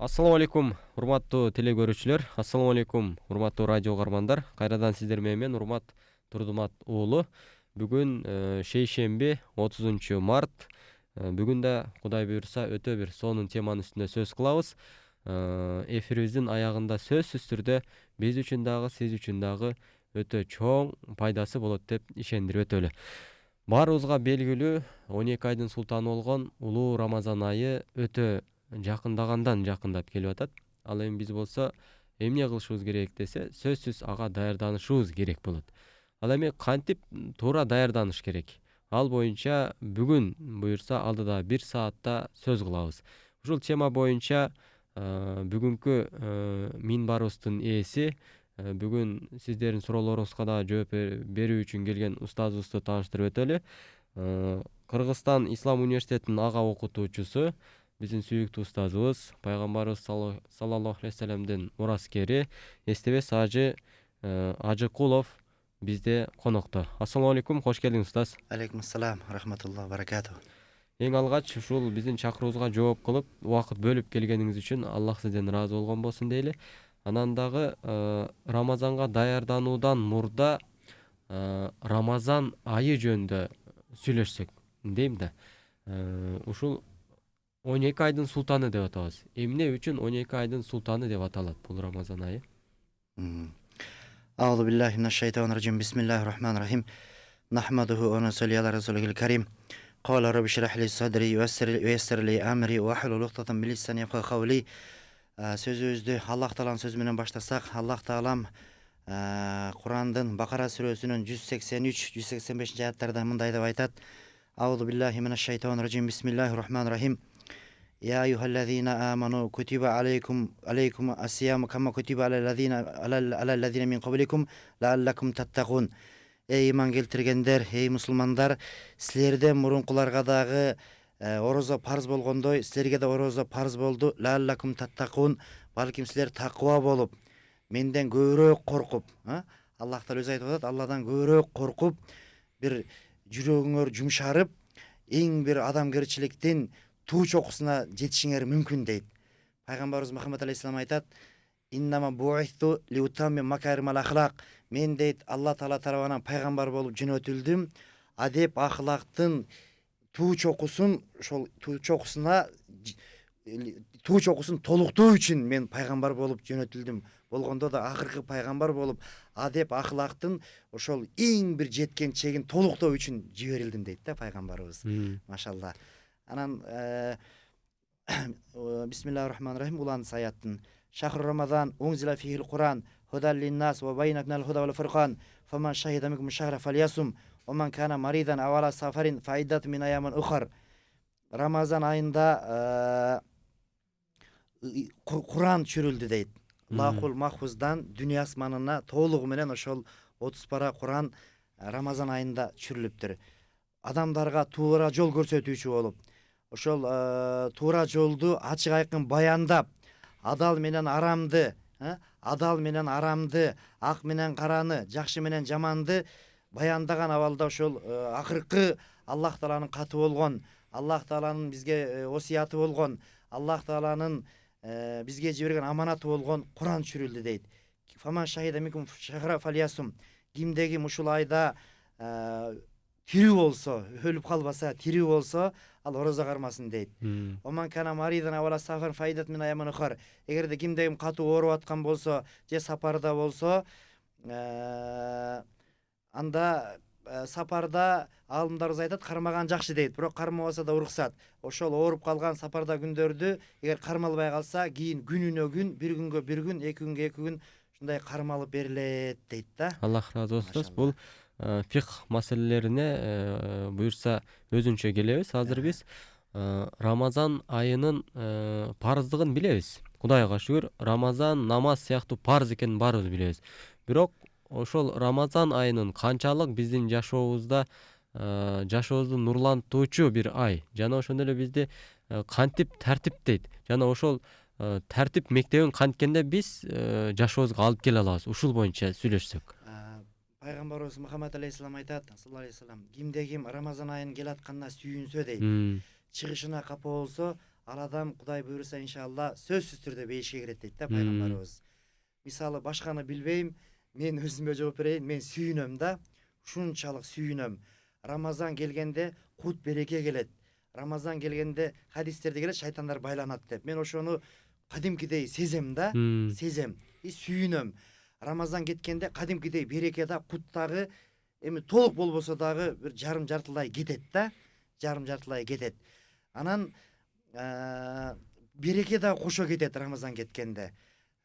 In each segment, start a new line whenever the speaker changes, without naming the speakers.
Assalamu alaikum, урматтуу телекөрүүчүлөр. Assalamu alaikum, урматтуу радио угармандар. Кайрадан сиздер менен Урмат Турдумат уулу. Бүгүн шейшемби 30 март. Бүгүн да Кудай буйрса өтө бир сонун теманын үстүндө сөз кылабыз. Эфирибиздин аягында сөзсүз түрдө биз үчүн дагы, сиз үчүн дагы өтө чоң пайдасы болот деп ишендирип өтөлү. Баарыбызга белгилүү 12 айдын султаны болгон улуу Рамазан айы өтө жакындагандан жакындап келип атат. Ал эми биз болсо эмне кылышыбыз керек десе, сөзсүз ага даярданышыбыз керек болот. Ал эми кантип туура даярданыш керек? Ал боюнча бүгүн буйрса алдыда 1 саатта сөз кылабыз. Ушул тема боюнча бүгүнкү минбарыбыздын ээси, бүгүн сиздердин суроолоруңузга да жооп берүү үчүн келген устазыбызды тааныштырып өтөлү. Кыргызстан Ислам университетинин ага окутуучусу, биздин сүйүктүү устазыбыз, пайгамбарыбыз саллаллаху алейхи вассаламдын мураскери Эстебес Ажы Ажыкулов бизде конокто. Ассаламу алейкум, кош келдиңиз устаз.
Алейкум ассалам, рахматуллах, баракату.
Эң алгач ушул биздин чакыруубузга жооп кылып, убакыт бөлүп келгениңиз үчүн Аллах сизден ыраазы болгон болсун дейли. Анан дагы Рамазанга даярдануудан мурда Рамазан айы жөнүндө сүйлөшсөк дейм да. Ушул 12 айдын султаны деп атабыз. Эмне үчүн 12 айдын султаны деп аталат бул Рамазан айы?
Аузу биллахи минаш шайтанир раджим. Бисмиллахир рахманир рахим. Нахмадуху ва нусалли ала расулихил карим. Qala rabbi shrah li sadri wa yassir li amri wa hlul 'uqdatan min lisani yafqahu qawli. Сөзүбүздү Аллах тааланын сөзү менен баштасак, Аллах таалам Курандын Бакара сүрөсүнүн 183-185 аяттарда мындай деп айтат. Аузу биллахи минаш шайтанир раджим. Бисмиллахир рахманир рахим. يا أيها الذين آمنوا كتب عليكم الصيام كما كتب على الذين من قبلكم لعلكم تتقون. Ey iman келтиргендер, ey мусулмандар, силерден мурункуларга дагы орозо парз болгондой, силерге да орозо парз болду. Лааллакум таттакун, балким силер таква болуп, менден көбүрөөк коркуп, Аллах таала өзү айтып атат, Алладан көбүрөөк коркуп, бир жүрөгүңөр жумшарып, эң бир адамгерчиликтин туу чокусуна жетишиңер мүмкүн дейт. Пайгамбарыбыз Мухаммад алейхиссалам айтат: "Иннама бу'исту лиутамми макаримал ахлак." Мен дейт Алла таала тарабынан пайгамбар болуп жөнөтүлдүм. Адеп ахлактын туу чокусун, ошол туу чокусун толуктоо үчүн мен пайгамбар болуп жөнөтүлдүм. Болгондо да акыркы пайгамбар болуп, адеп ахлактын ошол эң бир жеткен чегин толуктоо үчүн жиберилдим дейт да пайгамбарыбыз. Машалла. Анан бисмиллахир рахманир рахим улан саяттын шахр рамазан унзила фихил Куран худан линнас ва байнакнал худа вал фуркан фаман шахида минкум шахра фальясум ва ман кана маридан ав ала сафарин фаидат мин аямин ухар. Рамазан айында Куран чүрүлдү дейт. Лахул махфуздан дүние асманына толугу менен ошол 30 пара Куран Рамазан айында чүрүлүптүр. Адамдарга туура жол көрсөтүүчү болуп, ошол туура жолду ачык айкын баяндап, адал менен арамды, ак менен караны, жакшы менен жаманды баяндаган абалда ошол акыркы Аллах тааланын каты болгон, Аллах тааланын бизге осуяты болгон, Аллах тааланын бизге жиберген аманаты болгон Куран чүрүлдү дейт. Фаман шахида минкум шахра фальясум. Кимдеги ушул айда тирүү болсо, өлүп калбаса, тирүү болсо, ал орозо кармасын дейт. Оман кана маридан авала сафар файдат мин аяман ухар. Эгерде кимдеги катуу ооруп аткан болсо, же сапарда болсо, анда сапарда аалымдарыбыз айтат, кармаган жакшы дейт, бирок кармабаса да уруксат. Ошол ооруп калган сапарда күндөрдү эгер кармалбай калса, кийин күнүнө күн, бир күнгө бир күн, эки күнгө эки күн ушундай кармалып берилет дейт да.
Аллах ыраазы болсун. Бул фикх маселелерине буйрса өзүнчө келебиз. Азыр биз Рамазан айынын парыздыгын билебиз. Кудайга шүгүр, Рамазан намаз сыяктуу парыз экенин баарыбыз билебиз. Бирок ошол Рамазан айынын канчалык биздин жашообузду нурлантуучу бир ай, жана ошондой эле бизди кантип тартиптейт, жана ошол тартип мектебин канткенде биз жашообузга алып келе алабыз. Ушул боюнча сүйлөшсөк.
Пайгамбарыбыз Мухаммад алейхиссалам айтат, саллаллаху алейхи вассалам, кимде ким Рамазан айын келатканына сүйүнсө дейт, чыгышына капа болсо, ал адам Кудай буйруса иншалла сөзсүз түрдө бейишке кирет дейт да пайгамбарыбыз. Мисалы башканы билбейм, мен өзүмө жооп берейин, мен сүйүнөм да, ушунчалык сүйүнөм. Рамазан келгенде кут береке келет. Рамазан келгенде хадистерде келет, шайтандар байланат деп. Мен ошону кадимкидей сезем да, сезем. Сүйүнөм. Рамазан кеткенде кадимкидей береке да, кут дагы эми толук болбосо дагы бир жарым жартылай кетет да, жарым жартылай кетет. Анан береке да кошо кетет Рамазан кеткенде.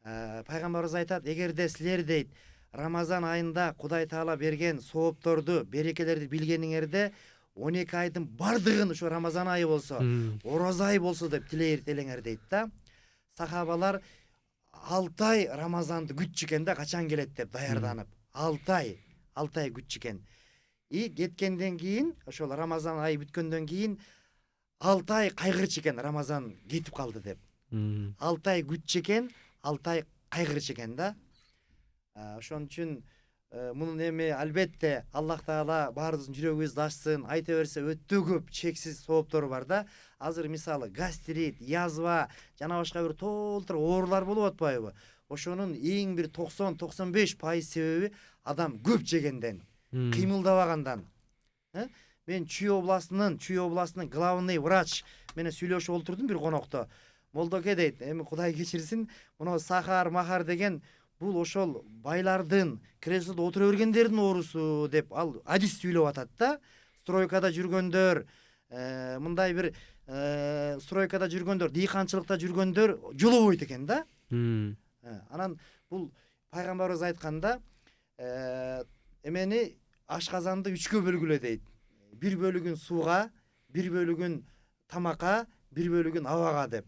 Пайгамбарыбыз айтат, эгерде силер дейт Рамазан айында Кудай Таала берген соопторду, берекелерди билгениңерде 12 айдын бардыгын ушу Рамазан айы болсо, ороза айы болсо деп тилейер дейт да. Сахабалар 6 ай Рамазанды күтчү экен да, качан келет деп даярданып. 6 ай күтчү экен. Кеткенден кийин, ошол Рамазан айы бүткөндөн кийин 6 ай кайгырчу экен Рамазан кетип калды деп. 6 ай күтчү экен, 6 ай кайгырчу экен да. Ошон үчүн мунун эми албетте Аллах Таала баарыбыздын жүрөгүбүздү ачсын, айта берсе өтө көп чексиз сооптору бар да. Азыр мисалы гастрит, язва, жана башка бир толтур оорулар болуп атпайбы? Ошонун эң бир 90-95% себеби адам көп жегенден, кыймылдабагандан. Мен Чүй областынын главный врач менен сүйлөшүп олтурдум бир конокто. Молдоке дейт, эми Кудай кечирсин, мына сахар деген бул ошол байлардын креслодо отура бергендердин оорусу деп ал адис сүйлөп атат да. Стройкада жүргөндөр, мындай бир стройкада жүргөндөр, дыйканчылыкта жүргөндөр жолобойт экен да. Анан бул пайгамбарыбыз айтканда, эмени ашказанды 3кө бөлгүлө дейт. 1 бөлүгүн сууга, 1 бөлүгүн тамакка, 1 бөлүгүн абага деп.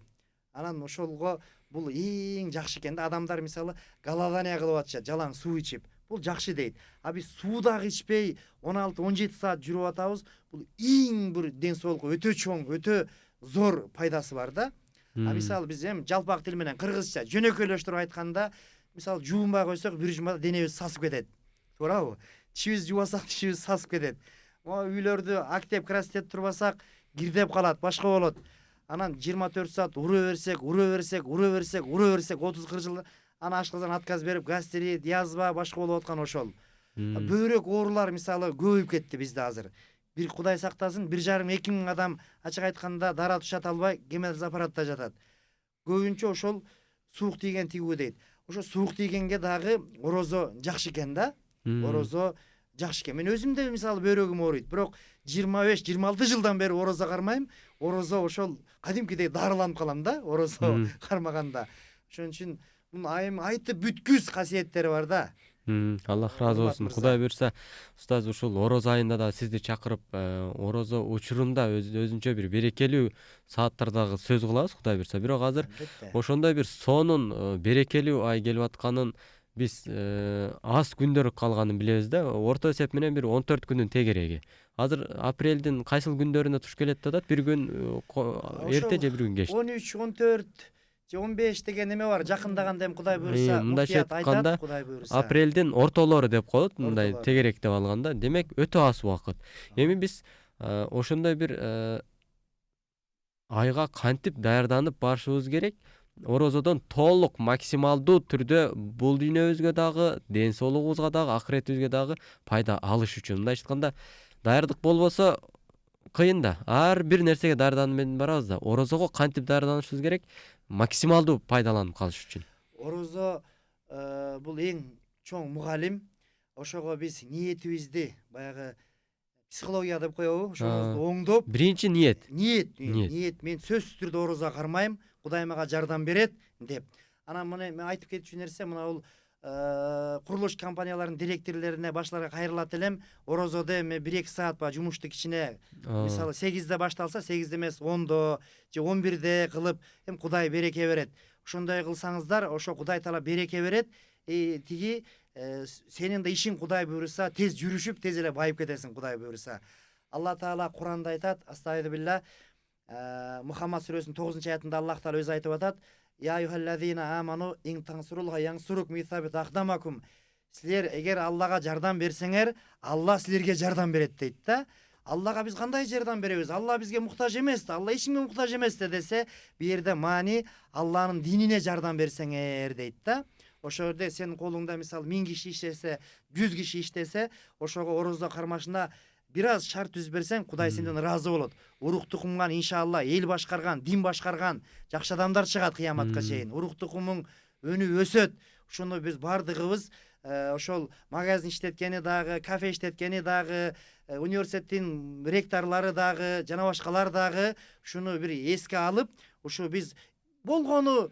Анан ошолго бул эң жакшы экен да. Адамдар мисалы голодание кылып атышат, жалаң суу ичип. Бул жакшы дейт. Биз суу дагы ичпей 16-17 саат жүрүп атабыз. Бул эң бир ден соолукка өтө чоң, өтө зор пайдасы бар да. Мисалы биз эми жалпак тил менен кыргызча жөнөкөйлөштүрүп айтканда, мисалы жуунбай койсок бир жумада денебиз сасып кетет. Туурабы? Тишибиз жубасак тишибиз сасып кетет. Үйлөрдү актеп крастеп турбасак кирдеп калат, башка болот. Анан 24 саат ура берсек, 30-40 жыл ана ашказан отказ берип, гастрит, язва, башка болуп аткан ошол. Бөйрөк оорулар мисалы көбөйүп кетти бизде азыр. Бир Кудай сактасын, 1,5-2 миң адам ачык айтканда дара тушата албай, гемодиализ аппаратта жатат. Көбүнчө ошол суук тийген тигүү дейт. Ошо суук тийгенге дагы орозо жакшы экен да. Орозо жакшы экен. Мен өзүм да мисалы бөйрөгүм ооруйт, бирок 25-26 жылдан бери орозо кармайм. Орозо ошол кадимкидей дарыланып калам да, орозо кармаганда. Ошон үчүн мун айым айтып бүткүс касиеттери бар да.
Аллах разы болсун. Кудай буйрса, устаз ушул орозо айында да сизди чакырып, орозо учурунда өзүнчө бир берекелүү сааттардагы сөз кылабыз, Кудай буйрса. Бирок азыр ошондой бир сонун берекелүү ай келип атканын биз аз күндөр калганын билебиз да. Орто эсеп менен бир 14 күндүн тегереги. Азыр апрелдин кайсыл күндөрүнө туш келет атат? Бир күн эрте же бир күн кеч?
13, 14 же 15 деген эме бар. Жакындаганда эми Кудай буйрса,
мындайча айтканда, апрелдин ортолору деп коет, мындай тегерек деп алганда. Демек, өтө аз убакыт. Эми биз ошондой бир айга кантип даярданып барышыбыз керек? Орозодон толук максималдуу түрдө бул дүйнөбүзгө дагы, ден соолугубузга дагы, акыретибизге дагы пайда алыш үчүн. Мындайча айтканда, даярдык болбосо кыйын да. Ар бир нерсеге даярданып менен барабыз да. Орозого кантип даярданышыбыз керек? Максималдуу пайдаланып калыш үчүн.
Орозо бул эң чоң мугалим. Ошого биз ниетибизди баягы психология деп коебу, ошону оңдоп.
Биринчи ниет.
Ниет. Мен сөзсүз түрдө орозо кармайм, Кудай мага жардам берет деп. Анан мен айтып кетчү нерсе, мына бул курулуш компанияларынын директорлоруна, башларга кайрылат элем. Орозодо эми 1-2 саат жумушту кичине, мисалы 8-де башталса, 8-де эмес 10-до же 11-де кылып, эми Кудай береке берет. Ошондой кылсаңыздар, ошо Кудай Таала береке берет. Тиги сенин да ишиң Кудай буйруса тез жүрүшүп, тез эле байып кетесиң Кудай буйруса. Алла Таала Куранда айтат, астагфирулла, Мухаммад сүрөсүнүн 9-аятында Аллах Таала өзү айтып атат: Я юхаллазина аману ин тансурулга янсурук мисабит ахдамакум. Силер эгер Аллага жардам берсеңер, Алла силерге жардам берет дейт да. Аллага биз кандай жардам беребиз? Алла бизге муктаж эмес да, Алла эч кимге муктаж эмес да десе, бу жерде маани Алланын динине жардам берсеңер дейт да. Ошол жерде сенин колуңда мисалы 1000 киши иштесе, 100 киши иштесе, ошого орозо кармашына бир аз шарт түзүп берсең, Кудай сенден ыраазы болот. Урук тукумган иншалла эл башкарган, дин башкарган жакшы адамдар чыгат кыяматка чейин. Урук тукумуң өнүп өсөт. Ошону биз бардыгыбыз ошол магазин иштеткени дагы, кафе иштеткени дагы, университеттин ректорлору дагы, жана башкалар дагы ушуну бир эске алып, ушу биз болгону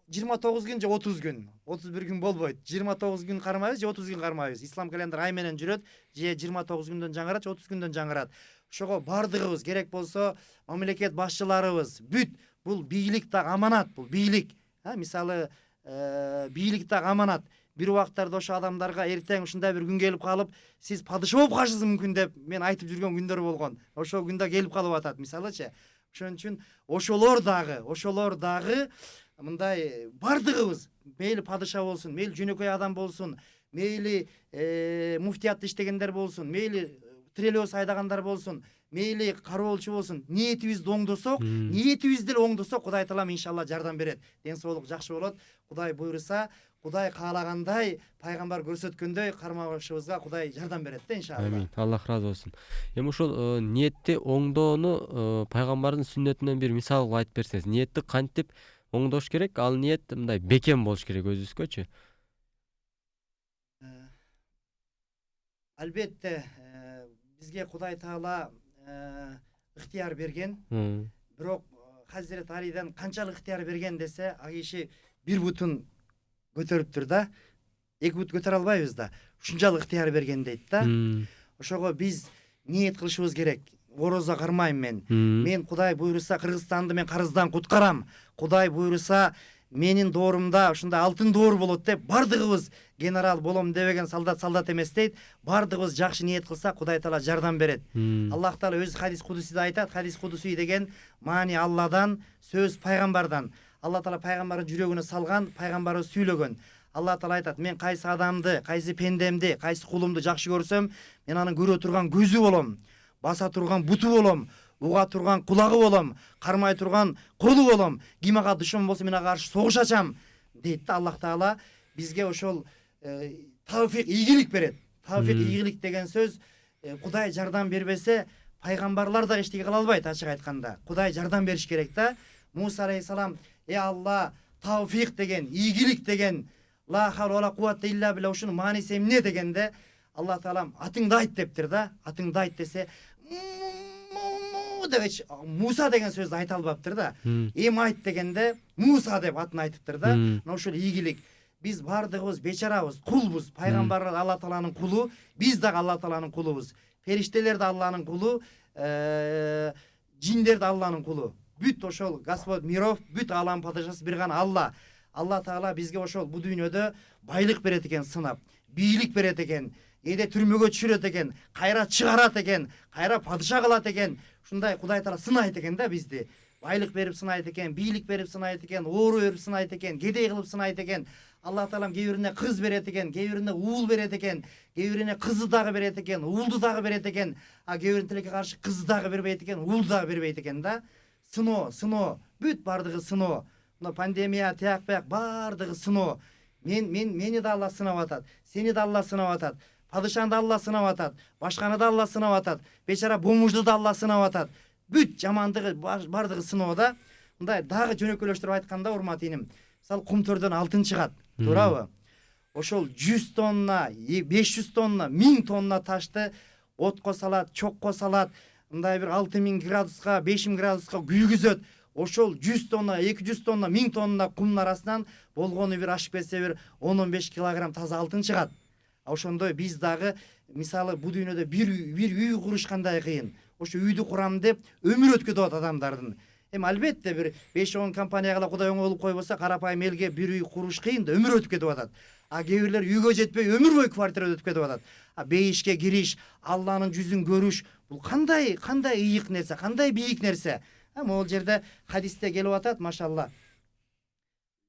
29 күн же 30 күн, 31 күн болбойт. 29 күн кармайбыз же 30 күн кармайбыз. Ислам календар ай менен жүрөт, же 29 күндөн жаңырат, же 30 күндөн жаңырат. Ошого бардыгыбыз керек болсо, мамлекет башчыларыбыз, бүт бул бийлик да аманат, бул бийлик. Мисалы, бийлик да аманат. Бир убактарда ошо адамдарга эртең ушундай бир күн келип калып, сиз падыша болуп калышыңыз мүмкүн деп мен айтып жүргөн күндөр болгон. Ошол күндө келип калып атат, мисалычы. Ошон үчүн ошолор дагы мындай бардыгыбыз, мейли падыша болсун, мейли жөнөкөй адам болсун, мейли муфтиятта иштегендер болсун, мейли трелебус айдагандар болсун, мейли кароолчу болсун, ниетибизди оңдосок, ниетибизди эле оңдосок, Кудай Таалам иншалла жардам берет. Ден соолук жакшы болот. Кудай буйруса, Кудай каалагандай, пайгамбар көрсөткөндөй кармабашыбызга Кудай жардам берет да иншалла.
Амин. Аллах разы болсун. Эми ошол ниетти оңдоону пайгамбардын сүннөтүнөн бир мисал кылып айтып берсеңиз. Ниетти кантип оңдош керек? Ал ниет мындай бекем болуш керек өзүбүзгөчү.
Албетте, бизге Кудай Таала ыктыяр берген. Бирок Хазирет Алиден канчалык ыктыяр берген десе, ал киши бир бутун көтөрүптүр да, эки бут көтөрө албайбыз да. Ушунчалык ыктыяр берген дейт да. Ошого биз ниет кылышыбыз керек. Орозо кармайм мен. Мен Кудай буйруса Кыргызстанды мен карыздан куткарам. Кудай буйруса менин доорумда ушундай алтын доор болот деп бардыгыбыз генерал болом дебеген солдат эмес дейт. Бардыгыбыз жакшы ниет кылсак Кудай Таала жардам берет. Аллах Таала өз хадис кудусиде айтат. Хадис кудуси деген маани Алладан, сөз пайгамбардан. Алла Таала пайгамбардын жүрөгүнө салган, пайгамбары сүйлөгөн. Алла Таала айтат: мен кайсы адамды, кайсы пендемди, кайсы кулумду жакшы көрсөм, мен анын көрө турган көзү болом, баса турган буту болом, уга турган кулагы болом, кармай турган колу болом. Ким ага душман болсо мен ага каршы согуш ачам дейт да. Аллах Таала бизге ошол тавфик, ийгилик берет. Тавфик, ийгилик деген сөз, Кудай жардам бербесе, пайгамбарлар да эчтеке кыла албайт, ачык айтканда. Кудай жардам бериш керек да. Муса алейхисалам: Алла, тавфик деген, ийгилик деген, ла хавла вала куввата илля билля, ушунун мааниси эмне дегенде, Алла Таалам атыңды айт дептир да. Атыңды айт десе, деп Муса деген сөздү айта албаптыр да. Айт дегенде Муса деп атын айтыптыр да. Мына ушул ийгилик. Биз бардыгыбыз бечарабыз, кулбуз. Пайгамбарлар Алла Тааланын кулу, биз дагы Алла Тааланын кулубуз. Фериштелер да Алланын кулу, жиндер да Алланын кулу. Бүт ошол Господь миров, бүт алам падышасы бир гана Алла. Алла Таала бизге ошол бу дүйнөдө байлык берет экен сынап, бийлик берет экен, эде түрмөгө түшүрөт экен, кайра чыгарат экен, кайра падыша кылат экен. Ушундай Кудай Таала сынайт экен да бизди. Байлык берип сынайт экен, бийлик берип сынайт экен, оору берип сынайт экен, кедей кылып сынайт экен. Алла Таалам кээ бирине кыз берет экен, кээ бирине уул берет экен, кээ бирине кызы дагы берет экен, уулду дагы берет экен. А кээ биринин тилекке каршы кызы дагы бербейт экен, уулду дагы бербейт экен да. Сыноо, бүт бардыгы сыноо. Мына пандемия, тияк бияк бардыгы сыноо. Мени да Алла сынап атат, сени да Алла сынап атат, падышаны да Алла сынап атат, башканы да Алла сынап атат, бечара бомужду да Алла сынап атат. Бүт жамандыгы бардыгы сыноо да. Мындай дагы жөнөкөйлөштүрүп айтканда, урмат иним, мисалы кумтөрдөн алтын чыгат, туурабы? Ошол 100 тонна, 500 тонна, 1000 тонна ташты отко салат, чокко салат, мындай бир 6000 градуска, 5000 градуска күйгүзөт. Ошол 100 тонна, 200 тонна, 1000 тонна кумдун арасынан болгону бир ашып кетсе бир 10-15 килограмм таза алтын чыгат. Ошондой биз дагы мисалы бу дүйнөдө бир үй куруш кандай кыйын. Ошо үйдү курам деп өмүр өткөзүп атат адамдардын. Албетте бир 5-10 компанияга Кудай оңой кылып койбосо, карапайым элге бир үй куруш кыйын да өмүр өткөзүп атат. А кээ бирлер үйгө жетпей өмүр бою квартира өткөзүп атат. А бейишке кириш, Алланын жүзүн көрүш, бул кандай ыйык нерсе, кандай бийик нерсе. Могул жерде хадисте келип атат, машалла.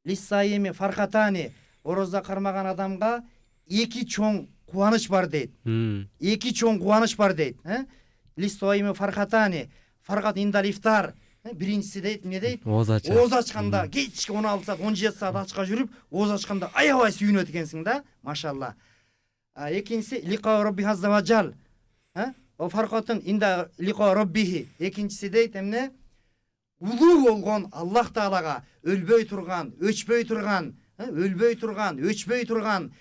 Лиссайими фархатани, орозо кармаган адамга эки чоң кубаныч бар дейт. Эки чоң кубаныч бар дейт. Листоими фархатани, фархат индал ифтар. Биринчиси дейт, эмне дейт? Ооз ачканда кечки 16 саат, 17 саат ачка жүрүп, ооз ачканда аябай сүйүнөт экенсиң да, машалла. Экинчиси лиқа робби азза ва жал. О фархатын инда лиқа роббихи. Экинчиси дейт эмне? Улуу болгон Аллах Таалага өлбөй турган, өчпөй турган, өчпөй турган,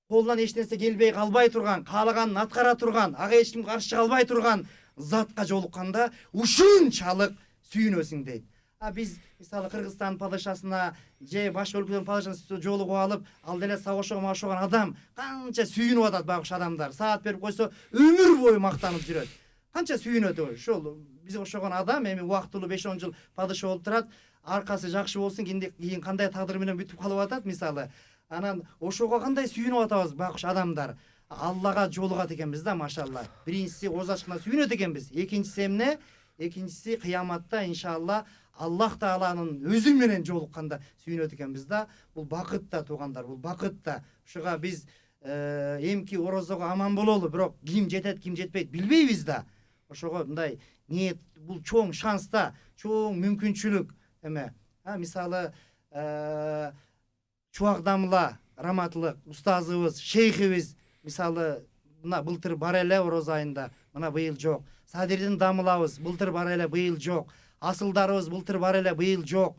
колунан эч нерсе келбей калбай турган, каалаганын аткара турган, ага эч ким каршы калбай турган затка жолукканда ушунчалык сүйүнөсүң дейт. Биз мисалы Кыргызстан падышасына же башка өлкөлөрдүн падышасына жолугуп алып, ал деле сагышууга машыган адам канча сүйүнүп атат багыш адамдар. Саат берип койсо өмүр бою мактанып жүрөт. Канча сүйүнөт ошол биз ошогон адам эми убактылуу 5-10 жыл падыша болуп турат. Аркасы жакшы болсун, кийин кандай тагдыр менен бүтүп калып атат мисалы. Анан ошого кандай сүйүнүп атабыз багыш адамдар. Аллага жолугат экенбиз да, машалла. Биринчиси ооз ачкына сүйүнөт экенбиз. Экинчиси эмне? Экинчиси кыяматта иншалла Аллах Тааланын өзү менен жолукканда сүйүнөт экенбиз да. Бул бакыт да туугандар, бул бакыт да. Ошого биз эмки орозого аман бололу, бирок ким жетет, ким жетпейт билбейбиз да. Ошого мындай ниет, бул чоң шанс да, чоң мүмкүнчүлүк эме. Мисалы Чубак-Дамла раматлык устазыбыз, шейхибиз мисалы мына былтыр бар эле ороз айында, мына быйыл жок. Садирдин Дамылабыз былтыр бар эле, быйыл жок. Асылдарыбыз былтыр бар эле, быйыл жок.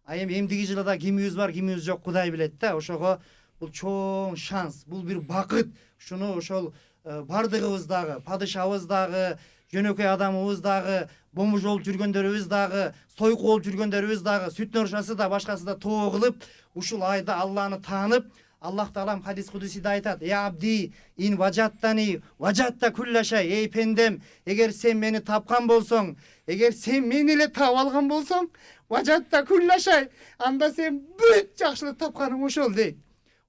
Эми эмдиги жылда кимибиз бар, кимибиз жок, Кудай билет да. Ошого бул чоң шанс, бул бир бакыт. Ушуну ошол бардыгыбыз дагы, падышабыз дагы, жөнөкөй адамыбыз дагы, бомуж болуп жүргөндөрүбүз дагы, сойку болуп жүргөндөрүбүз дагы, сүт нуршасы да башкасы да тоо кылып, ушул айда Алланы таанып, Аллах Таалам хадис кудусиде айтат: "Я абди ин важаттани важатта кулла шай". Эй пендем, эгер сен мени тапкан болсоң, эгер сен мени эле таап алган болсоң, важатта кулла шай, анда сен бүт жакшылык тапканың ошол дейт.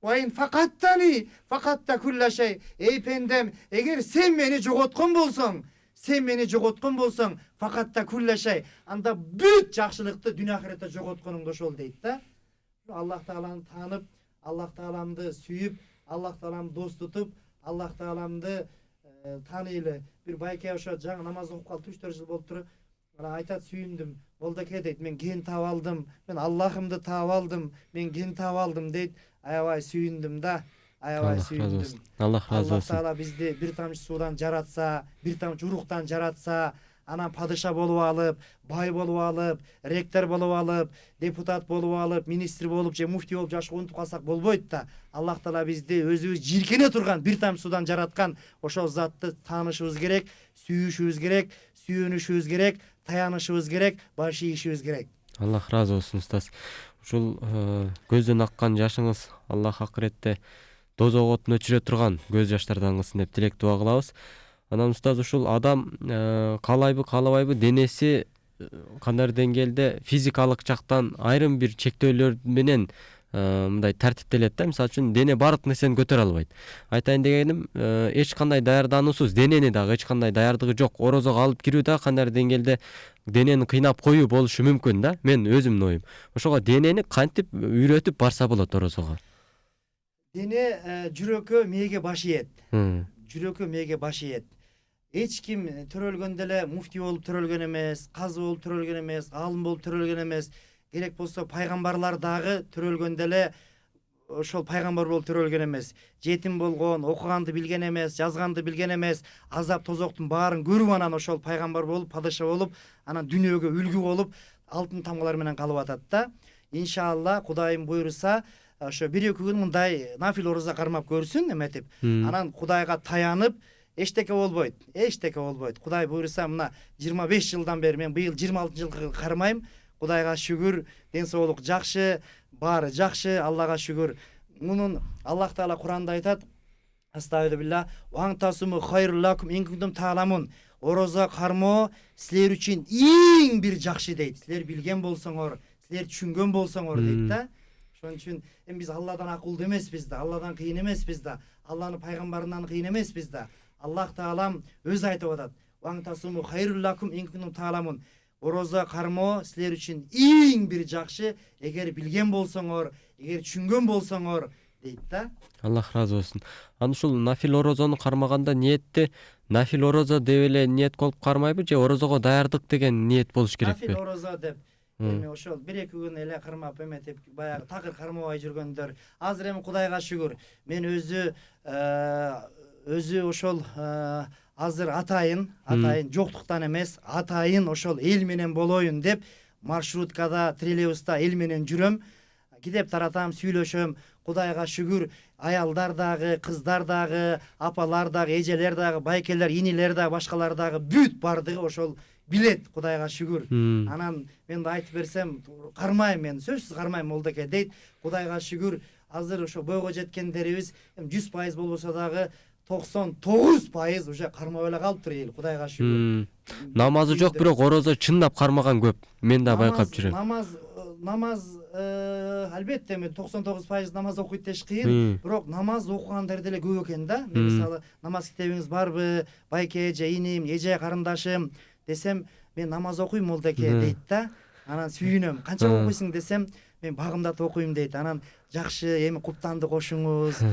Вайн факаттани факатта кулла шай. Эй пендем, эгер сен мени жоготкон болсоң, факатта кулла шай, анда бүт жакшылыкты дүйнө ахиретте жоготконуң ошол дейт да. Аллах Тааланы таанып, Аллах Тааламды сүйүп, Аллах Тааламды дос тутуп, Аллах Тааламды таанайлы. Бир байке ошо жаңы намаз окуп калып 3-4 жыл болуптур. Ана айтат: "Сүйүндүм. Болдоке" дейт. "Мен ген таап алдым. Мен Аллахымды таап алдым. Мен ген таап алдым" дейт. Аябай сүйүндүм да. Аябай сүйүндүм.
Аллах разы болсун.
Таала бизди бир тамчы суудан жаратса, бир тамчы уруктан жаратса, анан падыша болуп алып, бай болуп алып, ректор болуп алып, депутат болуп алып, министр болуп же муфтий болуп жашап унутуп калсак болбойт да. Аллах Таала бизди өзүбүз жиркене турган бир тамчы суудан жараткан ошол затты таанышыбыз керек, сүйүшүбүз керек, сүйөнүшүбүз керек, таянышыбыз керек, баш ийишибиз керек.
Аллах разы болсун устаз. Ушул көздөн аккан жашыңыз Аллах акыретте дозок отун өчүрө турган көз жаштардан кылсын деп тилек дуа кылабыз. Анан устаз, ушул адам каалайбы каалабайбы денеси кандай деңгээлде физикалык жактан айрым бир чектөөлөр менен мындай тартиптелет да. Мисалы үчүн дене баардык нерсени көтөрө албайт. Айтайын дегеним, эч кандай даярдануусуз, денени дагы эч кандай даярдыгы жок орозого алып кирүү да кандай деңгээлде денени кыйнап коюу болушу мүмкүн да. Мен өзүмдүн оюм. Ошого денени кантип үйрөтүп барса болот орозого?
Дене жүрөккө, мээге баш ийет. Жүрөккө, мээге баш ийет. Эч ким төрөлгөндө эле муфтий болуп төрөлгөн эмес, казы болуп төрөлгөн эмес, алым болуп төрөлгөн эмес. Керек болсо пайгамбарлар дагы төрөлгөндө эле ошол пайгамбар болуп төрөлгөн эмес. Жетим болгон, окуганды билген эмес, жазганды билген эмес, азап тозоктун баарын көрүп анан ошол пайгамбар болуп, падыша болуп, анан дүйнөгө үлгү болуп, алтын тамгалар менен калып атат да. Иншалла, Кудайым буйруса, ошо 1-2 күн мындай нафил ороза кармап көрсүн эметип. Анан Кудайга таянып, эчтеке болбойт. Кудай буйруса, мына 25 жылдан бери, мен быйыл 26 жылга кармайм. Кудайга шүгүр, ден соолук жакшы, баары жакшы, Аллага шүгүр. Мунун Аллах Таала Куранда айтат: "Астагфирулла, ваң тасуму хайруллакум ин кунтум тааламун". Ороза кармоо силер үчүн эң бир жакшы дейт. Силер билген болсоңор, силер түшүнгөн болсоңор дейт да. Ошон үчүн биз Алладан акылдуу эмеспиз да, Алладан кыйын эмеспиз да, Алланын пайгамбарынан кыйын эмеспиз да. Аллах Таалам өзү айтып атат: "Ваң тасуму хайруллакум ин кунтум тааламун". Ороза кармоо силер үчүн эң бир жакшы, эгер билген болсоңор, эгер түшүнгөн болсоңор дейт да.
Аллах ыраазы болсун. Аны ушул нафил орозону кармаганда ниетти нафил орозо деп эле ниет кылып кармайбы же орозого даярдык деген ниет болуш
Нафил
керекпи?
орозо деп эми ошол 1-2 күн эле кармап эметип баягы такыр кармабай жүргөндөр. Азыр эми Кудайга шүгүр мен өзү ошол азыр атайын жоктуктан эмес, атайын ошол эл менен болоюн деп маршруткада, троллейбуста эл менен жүрөм. Китеп таратам, сүйлөшөм. Кудайга шүгүр, аялдар дагы, кыздар дагы, апалар дагы, эжелер дагы, байкелер, инилер дагы, башкалар дагы бүт бардыгы ошол билет, Кудайга шүгүр. Анан мен да айтып берсем, кармайм мен, сөзсүз кармайм Молдоке дейт. Кудайга шүгүр, азыр ошо бойго жеткендерибиз 100% болбосо дагы 99% уже кармап эле калыптыр эл, Кудайга шүгүр.
Намазы жок, бирок орозо чындап кармаган көп. Мен да байкап жүрөм.
Намаз албетте 99% намаз окуйт деш кыйын, бирок намаз окугандар деле көп экен да. Мен мисалы намаз китебиңиз барбы, байке эже, иним, эже карындашым десем, мен намаз окуйм Молдоке дейт да. Анан сүйүнөм. Канча окуйсуң десем, мен багымдат окуйм дейт. Анан жакшы, эми куптанды кошуңуз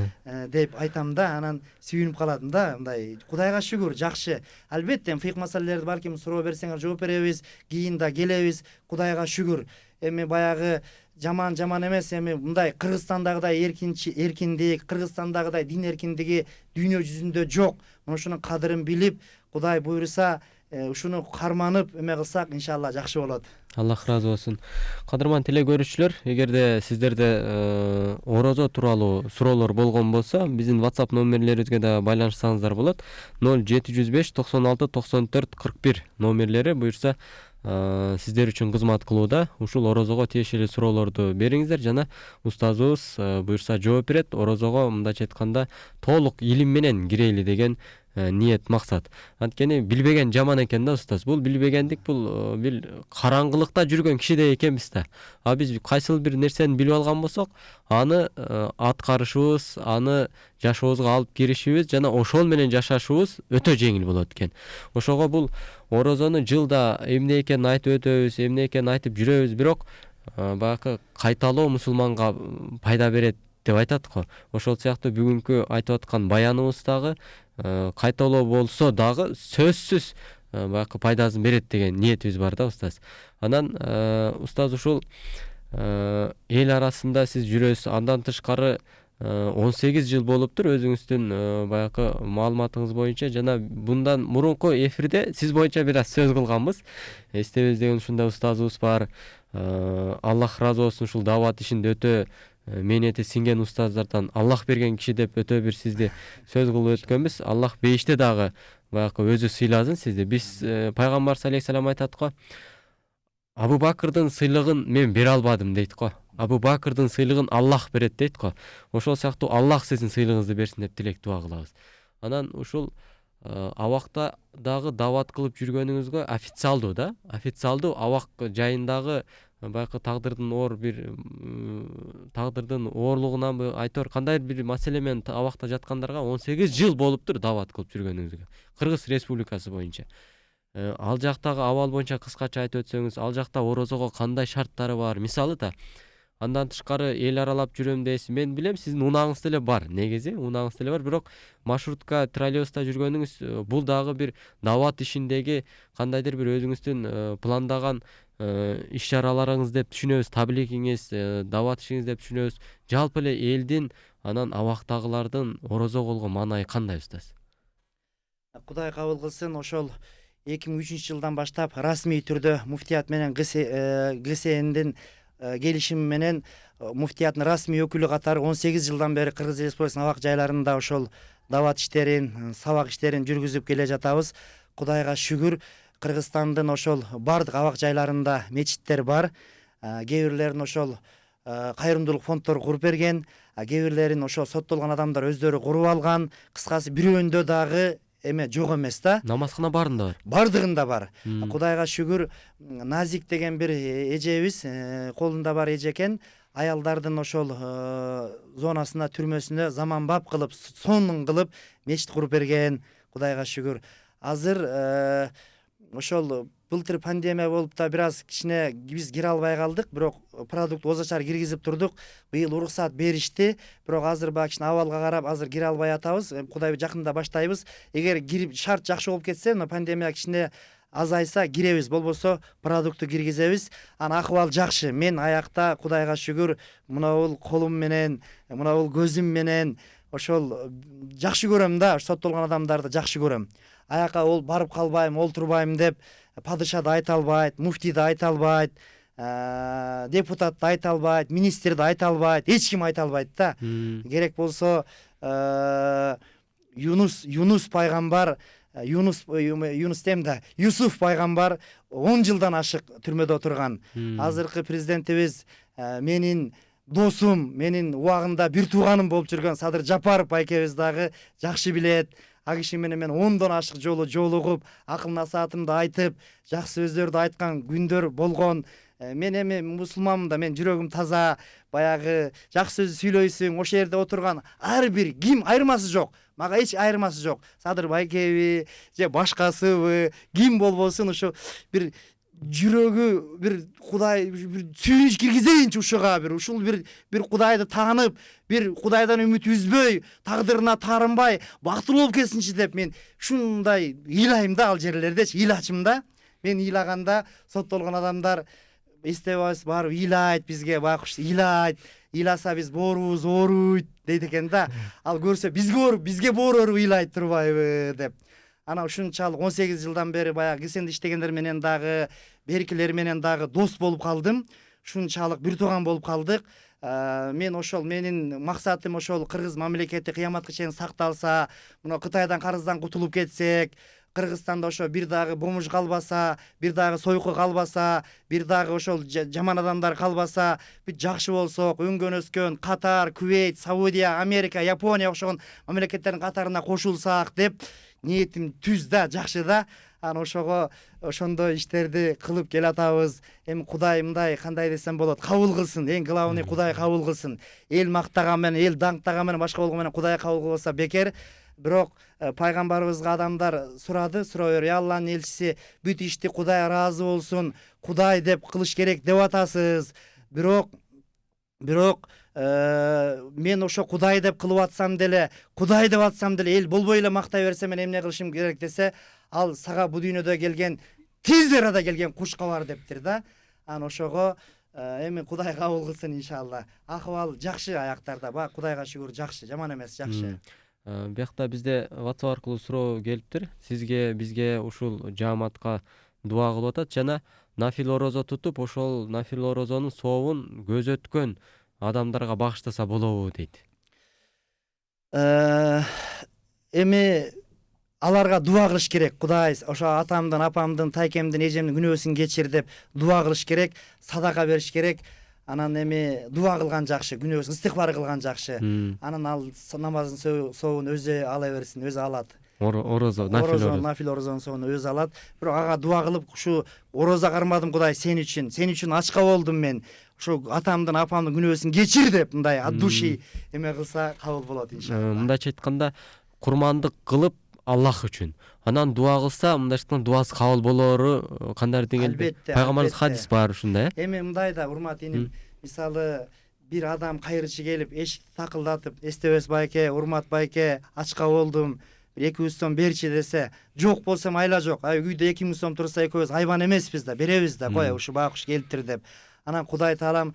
деп айтам да, анан сүйүнүп калатым да. Мындай Кудайга шүгүр, жакшы. Албетте фыйк маселелерди балким суроо берсеңер жооп беребиз, кийин да келебиз. Кудайга шүгүр. Эми баягы жаман эмес, эми мындай Кыргызстандагыдай эркиндик, Кыргызстандагыдай дин эркиндиги дүйнө жүзүндө жок. Ушунун кадырын билип, Кудай буйруса, ушуну карманып эме кылсак, иншалла жакшы болот.
Аллах ыраазы болсун. Кадырман теле көрүүчүлөр, эгерде сиздерде орозо тууралуу суроолор болгон болсо, биздин WhatsApp номерлерибизге да байланышсаңыздар болот. 0705 96 94 41 номерлери буюрса сиздер үчүн кызмат кылууда. Ушул орозого тиешелүү суроолорду бериңиздер жана устазыбыз буюрса жооп берет. Орозого мындайча айтканда толук илим менен кирели деген ниет, максат. Анткени билбеген жаман экен да, устаз. Бул билбегендик, бул бир караңгылыкта жүргөн кишидей экенбиз да. А биз кайсыл бир нерсени билип алган болсок, аны аткарышыбыз, аны жашообузга алып киришибиз жана ошол менен жашашыбыз өтө жеңил болот экен. Ошого бул орозону жылда эмне экенин айтып өтөбүз, эмне экенин айтып жүрөбүз, бирок баягы кайталоо мусулманга пайда берет деп айтат го. Ошол сыяктуу бүгүнкү айтып аткан баяныбыз дагы кайталоо болсо дагы сөзсүз баягы пайдасын берет деген ниетибиз бар да, устаз. Анан устаз, ушул эл арасында сиз жүрөсүз, андан тышкары 18 жыл болуптур өзүңүздүн баягы маалыматыңыз боюнча, жана bundan мурунку эфирде сиз боюнча бир аз сөз кылганбыз. Эстебиз деген ушундай устазыбыз бар. Аллах ыраазы болсун, ушул дават ишинде өтө менети сиңген устаздардан Аллах берген киши деп өтө бир сизди сөз кылып өткөнбүз. Аллах бейиште дагы баягы өзү сыйласын сизди. Биз пайгамбар алейхиссалам айтат го, Абу Бакырдын сыйлыгын мен бере албадым дейт го. Абу Бакырдын сыйлыгын Аллах берет дейт го. Ошол сыяктуу Аллах сиздин сыйлыгыңызды берсин деп тилек дуа кылабыз. Анан ушул абакта дагы дават кылып жүргөнүңүзгө официалдуу да, официалдуу абак жайындагы баягы тагдырдын оорлугунанбы, айтор кандай бир маселе менен абакта жаткандарга 18 жыл болуптур дават кылып жүргөнүңүзгө. Кыргыз Республикасы боюнча. Ал жактагы абал боюнча кыскача айтып өтсөңүз, ал жакта орозого кандай шарттары бар? Мисалы да, андан тышкары эл аралап жүрөм дейсиз. Мен билем, сиздин унааңыз деле бар. Негизи унааңыз деле бар, бирок маршрутка, троллейбуста жүргөнүңүз бул дагы бир дават ишиндеги кандайдыр бир өзүңүздүн пландаган иш-чараларыңыз деп түшүнөбүз, таблигиңиз, дават ишиңиз деп түшүнөбүз. Жалпы эле элдин, анан абактагылардын орозо кылган маанайы кандай, устаз?
Кудай кабыл кылсын, ошол 2003 жылдан баштап расмий түрдө муфтият менен ГСНдин келишими менен муфтияттын расмий өкүлү катары 18 жылдан бери Кыргыз Республикасынын абак жайларында ошол дават иштерин, сабак иштерин жүргүзүп келе жатабыз. Кудайга шүгүр, Кыргызстандын ошол бардык абак жайларында мечиттер бар. Кээ бирлерин ошол кайрымдуулук фонддору куруп берген, кээ бирлерин ошол соттолгон адамдар өздөрү куруп алган. Кыскасы бирөөндө дагы эме жок эмес да.
Намазкана баарында бар.
Бардыгында бар. Кудайга шүгүр, Назик деген бир эжебиз, колунда бар эже экен. Аялдардын ошол зонасына, түрмөсүнө заманбап кылып, сонун кылып мечит куруп берген. Кудайга шүгүр. Азыр ошол былтыр пандемия болуп да бир аз кичине биз кире албай калдык, бирок продукт озачар киргизип турдук. Быйыл уруксаат беришти, бирок азыр баягы кичине абалга карап азыр кире албай атабыз. Кудай жакында баштайбыз. Эгер кирип шарт жакшы болуп кетсе, мына пандемия кичине азайса киребиз, болбосо продуктты киргизебиз. Анан акыбал жакшы. Мен аякта Кудайга шүгүр, мына колум менен, мына көзүм менен ошол жакшы көрөм да, соттолгон адамдарды жакшы көрөм. Аяка барып калбайм, олтурбайм деп падыша да айта албайт, муфти да айта албайт, депутат да айта албайт, министр да айта албайт, эч ким айта албайт да. Керек болсо Юнус пайгамбар, Юнус дем да, Юсуф пайгамбар 10 жылдан ашык түрмөдө отурган. Азыркы президентибиз менин досум, менин убагында бир тууганым болуп жүргөн Садыр Жапаров байкебиз дагы жакшы билет. А киши менен мен 10дон ашык жолу жолугуп, акыл насаатымды айтып, жакшы сөздөрдү айткан күндөр болгон. Мен эми мусулманмын да, мен жүрөгүм таза, баягы жакшы сөз сүйлөйсүң, ошол жерде отурган ар бир ким айырмасы жок. Мага эч айырмасы жок. Садыр байкеби же башкасыбы, ким болбосун, ошо бир жүрөгү бир Кудай бир сүйүнүч киргизейинчи ушуга, ушул бир Кудайды таанып, бир Кудайдан үмүт үзбөй, тагдырына таарынбай, бактылуу болуп кетсинчи деп мен ушундай ыйлайм да, ал жерлердечи ыйлачым да. Мен ыйлаганда соттолгон адамдар эстебайбыз, барып ыйлайт бизге, байкуш ыйлайт. Ыйласа биз боорубуз ооруйт дейт экен да. Ал көрсө бизге боору ыйлайт турбайбы деп. Ана ушунчалык 18 жылдан бери баягы кесенде иштегендер менен дагы, беркилер менен дагы дос болуп калдым. Ушунчалык бир тууган болуп калдык. Мен ошол, менин максатым ошол кыргыз мамлекети кыяматка чейин сакталса, мына Кытайдан карыздан кутулуп кетсек, Кыргызстанда ошо бир дагы бомуж калбаса, бир дагы сойку калбаса, бир дагы ошол жаман адамдар калбаса, бүт жакшы болсок, өңгөн өскөн Катар, Кувейт, Саудия, Америка, Япония окшогон мамлекеттердин катарына кошулсак деп ниетим түз да, жакшы да. Анан ошого ошондой иштерди кылып келатабыз. Эми Кудай мындай кандай десем болот, кабыл кылсын. Эң главный Кудай кабыл кылсын. Эл мактаган менен, эл даңктаган менен, башка болгон менен Кудай кабыл кылбаса бекер. Бирок пайгамбарыбызга адамдар сурады, суроо берип, Алланын элчиси, бүт ишти Кудай ыраазы болсун, Кудай деп кылыш керек деп атасыз. Бирок мен ошо Кудай деп кылып атсам деле, Кудай деп атсам деле, эл болбой эле мактай берсе, мен эмне кылышым керек десе, ал сага бу дүйнөдө келген, тез арада келген кушка бар дептир да. Анан ошого эми Кудай кабыл кылсын иншалла. Акыбал жакшы аяктарда, бак Кудайга шүгүр, жакшы, жаман эмес, жакшы.
Биякта бизде WhatsApp аркылуу суроо келиптир. Сизге, бизге ушул жааматка дуа кылып атат жана нафил орозо тутуп, ошол нафил орозонун сообун көз өткөн адамдарга багыштаса болобу дейт.
Эми аларга дуа кылыш керек. Кудай ошо атамдын, апамдын, тайкемдин, эжемдин күнөөсүн кечир деп дуа кылыш керек, садака бериш керек. Анан эми дуа кылган жакшы, күнөөсүн истигфар кылган жакшы. Анан ал намаздын сообун өзү ала берсин, өзү алат.
Орозо,
нафил орозонун сообун өзү алат. Бирок ага дуа кылып, ушу орозо кармадым Кудай сен үчүн ачка болдум мен. Ушу атамдын, апамдын күнөөсүн кечир деп мындай от души эме кылса кабыл болот иншалла.
Мындайча айтканда, курмандык кылып Аллах үчүн. Анан дуа кылса, мындайча айтканда дуасы кабыл болору кандай дегенде пайгамбарыбыз хадис бар ушундай.
Эми мындай да, урмат иним, мисалы бир адам кайрычы келип эшикти такылдатып, эстебес байке, урмат байке, ачка болдум, 200 сом берчи десе, жок болсом айла жок. Үйдө 200 сом турса экөөбүз айбан эмеспиз да, беребиз да, кой ушу байкуш келиптир деп. Анан Кудай таалам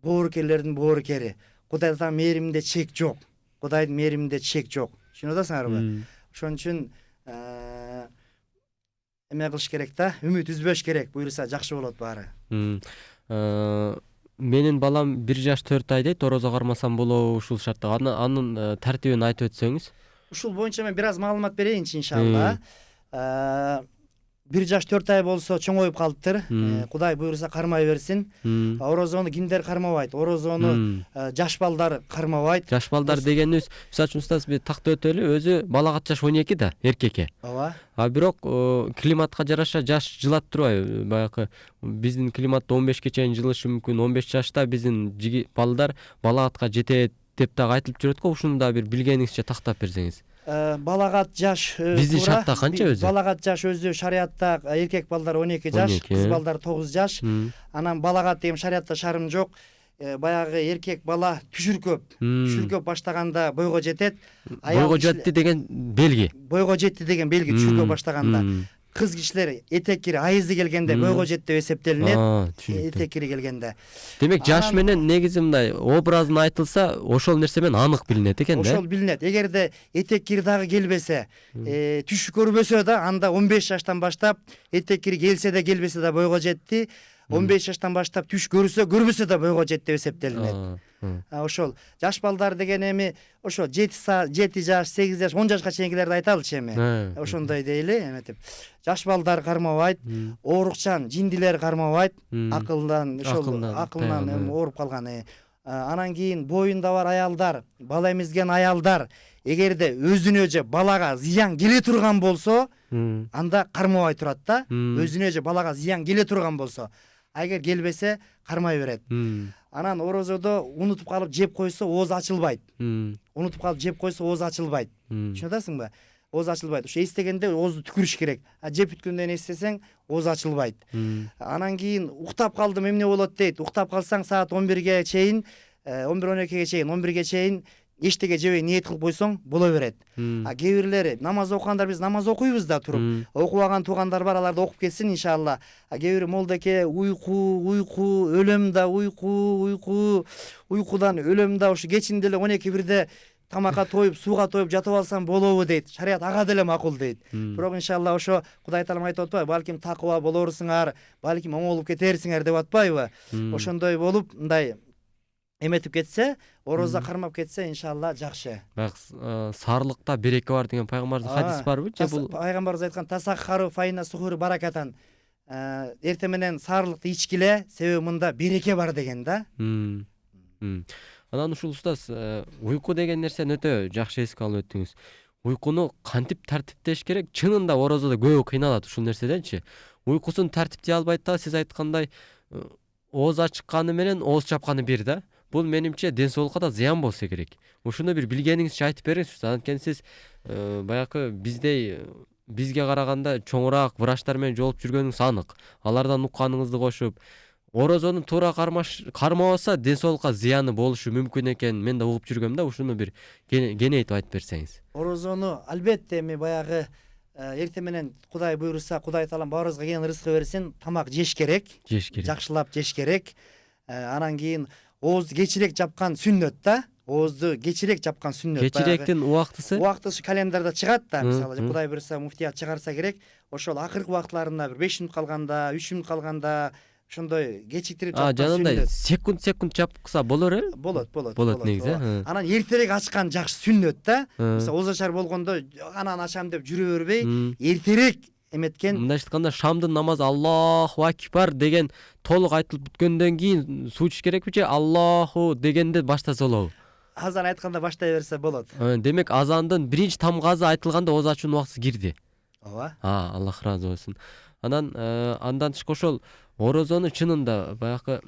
боорукерлердин боорукери. Кудай таалам мээриминде чек жок. Кудайдын мээриминде чек жок. Түшүнүп атасыңарбы? Ошон үчүн эме кылыш керек да, үмүт үзбөш керек. Буйруса жакшы болот баары.
Менин балам 1 жаш 4 ай дейт, орозо кармасам болобу ушул шартта. Анын тартибин айтып өтсөңүз.
Ушул боюнча мен бир аз маалымат берейинчи иншалла. 1 жаш 4 ай болсо чоңоюп калыптыр. Кудай буйруса кармай берсин. Орозону кимдер кармабайт? Орозону жаш балдар кармабайт.
Жаш балдар дегенибиз, мисалы үчүн устаз бир такты өтөлү, өзү балага жаш 12 да, эркекке.
Ооба.
Бирок климатка жараша жаш жылат турбайбы? Баягы биздин климатта 15ке чейин жылышы мүмкүн, 15 жашта биздин балдар балагатка жетет деп дагы айтылып жүрөт го, ушуну да бир билгениңизче тактап берсеңиз.
Балагат жаш
Биздин шартта канча өзү?
Балагат жаш өзү шариатта эркек балдар 12 жаш,
12.
кыз балдар 9 жаш. Анан балагат деген шариатта шарым жок. Баягы эркек бала түшүркөп баштаганда бойго жетет.
Бойго жетти деген белги.
Бойго жетти деген белги түшүркөп баштаганда. Кыз кишилер этек кири айызы келгенде бойго жетти деп эсептелинет. Этек кири келгенде.
Демек жаш менен негизи мындай образын айтылса, ошол нерсе менен анык билинет экен да.
Ошол билинет. Эгерде этек кири дагы келбесе, түш көрбөсө да, анда 15 жаштан баштап этек кири келсе да келбесе да бойго жетти. 15 жаштан баштап түш көрбөсө да бойго жетти деп эсептелинет. Ошол жаш балдар деген эми ошо 7 жаш, 8 жаш, 10 жашка чейинкилерди айталычы эми. Ошондой дейли, эметип. Жаш балдар кармабайт, оорукчан жиндилер кармабайт, акылдан эми ооруп калган. Анан кийин боюнда бар аялдар, бала эмизген аялдар, эгерде өзүнө же балага зыян келе турган болсо, анда кармабай турат да. Өзүнө же балага зыян келе турган болсо. Эгер келбесе кармай берет. Анан орозодо унутуп калып жеп койсо ооз ачылбайт. Унутуп калып жеп койсо ооз ачылбайт. Түшүнүп атасыңбы? Ооз ачылбайт. Ошо эстегенде оозду түкүрүш керек. Жеп бүткөндөн эстесең ооз ачылбайт. Анан кийин уктап калдым эмне болот дейт. Уктап калсаң саат 11ге чейин, 11-12ге чейин, 11ге чейин эчтеге жебей ниет кылып койсоң боло берет. Кээ бирлери намаз окугандар, биз намаз окуйбуз да туруп. Окубаган туугандар бар, аларды окуп кетсин иншалла. Кээ бири молдоке уйку, өлөм да уйкудан өлөм да, ушу кечинде деле 12-1де тамакка тоюп, сууга тоюп жатып алсам болобу дейт. Шарият ага деле макул дейт. Бирок иншалла ошо Кудай Таалам айтып атпайбы, балким такыба болорсуңар, балким оңолуп кетерсиңер деп атпайбы? Ошондой болуп, мындай эметип кетсе, ороза кармап кетсе иншалла жакшы.
Саарлыкта береке бар деген пайгамбардын хадис барбы? Же бул
пайгамбарыбыз айткан тасаххару файна сухуру баракатан. Эртең менен саарлыкты ичкиле, себеби мында береке бар деген да.
Анан ушул устаз, уйку деген нерсени өтө жакшы эске алып өттүңүз. Уйкуну кантип тартиптеш керек? Чынында орозодо көбү кыйналат ушул нерседенчи. Уйкусун тартиптей албайт да, сиз айткандай ооз ачыкканы менен ооз чапканы бир да. Бул менимче ден соолукка да зыян болсо керек. Ушуну бир билгениңизче айтып бериңизчи. Анткени сиз баягы бизге караганда чоңураак врачтар менен жолугуп жүргөнүңүз анык. Алардан укканыңызды кошуп, орозонун туура кармабаса ден соолукка зыяны болушу мүмкүн экен. Мен да угуп жүргөм да, ушуну бир кенейтип айтып берсеңиз.
Орозону албетте эми баягы эртең менен Кудай буйруса, Кудай Таалам баарыбызга кийин рызкы берсин, тамак жеш керек. Жакшылап жеш керек. Анан кийин оозду кечирээк жапкан сүннөт да. Оозду кечирээк жапкан сүннөт.
Кечирээктин убактысы?
Убактысы календарда чыгат да, мисалы Кудай буйруса муфтият чыгарса керек. Ошол акыркы убакытларында бир 5 мүнөт калганда, 3 мүнөт калганда ошондой кечиктирип жапкан
жанагындай секунд жапкыса болор эле? Болот негизи.
Анан эртерээк ачкан жакшы сүннөт да. Мисалы ооз ачар болгондо анан ачам деп жүрө бербей, эртерээк эметкен.
Мындайча айтканда шамдын намазы Аллаху акбар деген толук айтылып бүткөндөн кийин суу ичиш керекпи же Аллаху дегенде баштаса болобу?
Азан айтканда баштай берсе болот.
Демек азандын биринчи тамгазы айтылганда ооз ачуунун убактысы кирди.
Ооба.
Аллах ыраазы болсун. Андан тышкы ошол орозону чынында баягы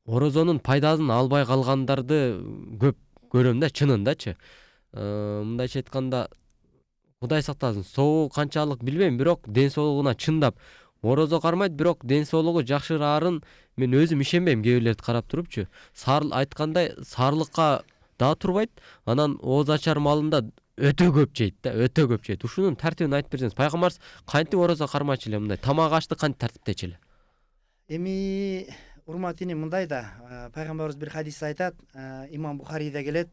орозонун пайдасын албай калгандарды көп көрөм да, чынындачы. Мындайча айтканда Кудай сактасын, соогу канчалык билбейм, бирок ден соолугуна чындап орозо кармайт, бирок ден соолугу жакшыраарын мен өзүм ишенбейм кээ бирлерди карап турупчу. Айткандай саарлыкка да турбайт, анан ооз ачар маалында өтө көп жейт да, өтө көп жейт. Ушунун тартибин айтып берсеңиз. Пайгамбарыбыз кантип орозо кармачу эле, мындай тамак ашты кантип тартиптечү эле?
Эми урмат иним мындай да, пайгамбарыбыз бир хадис айтат, Имам Бухарийде келет.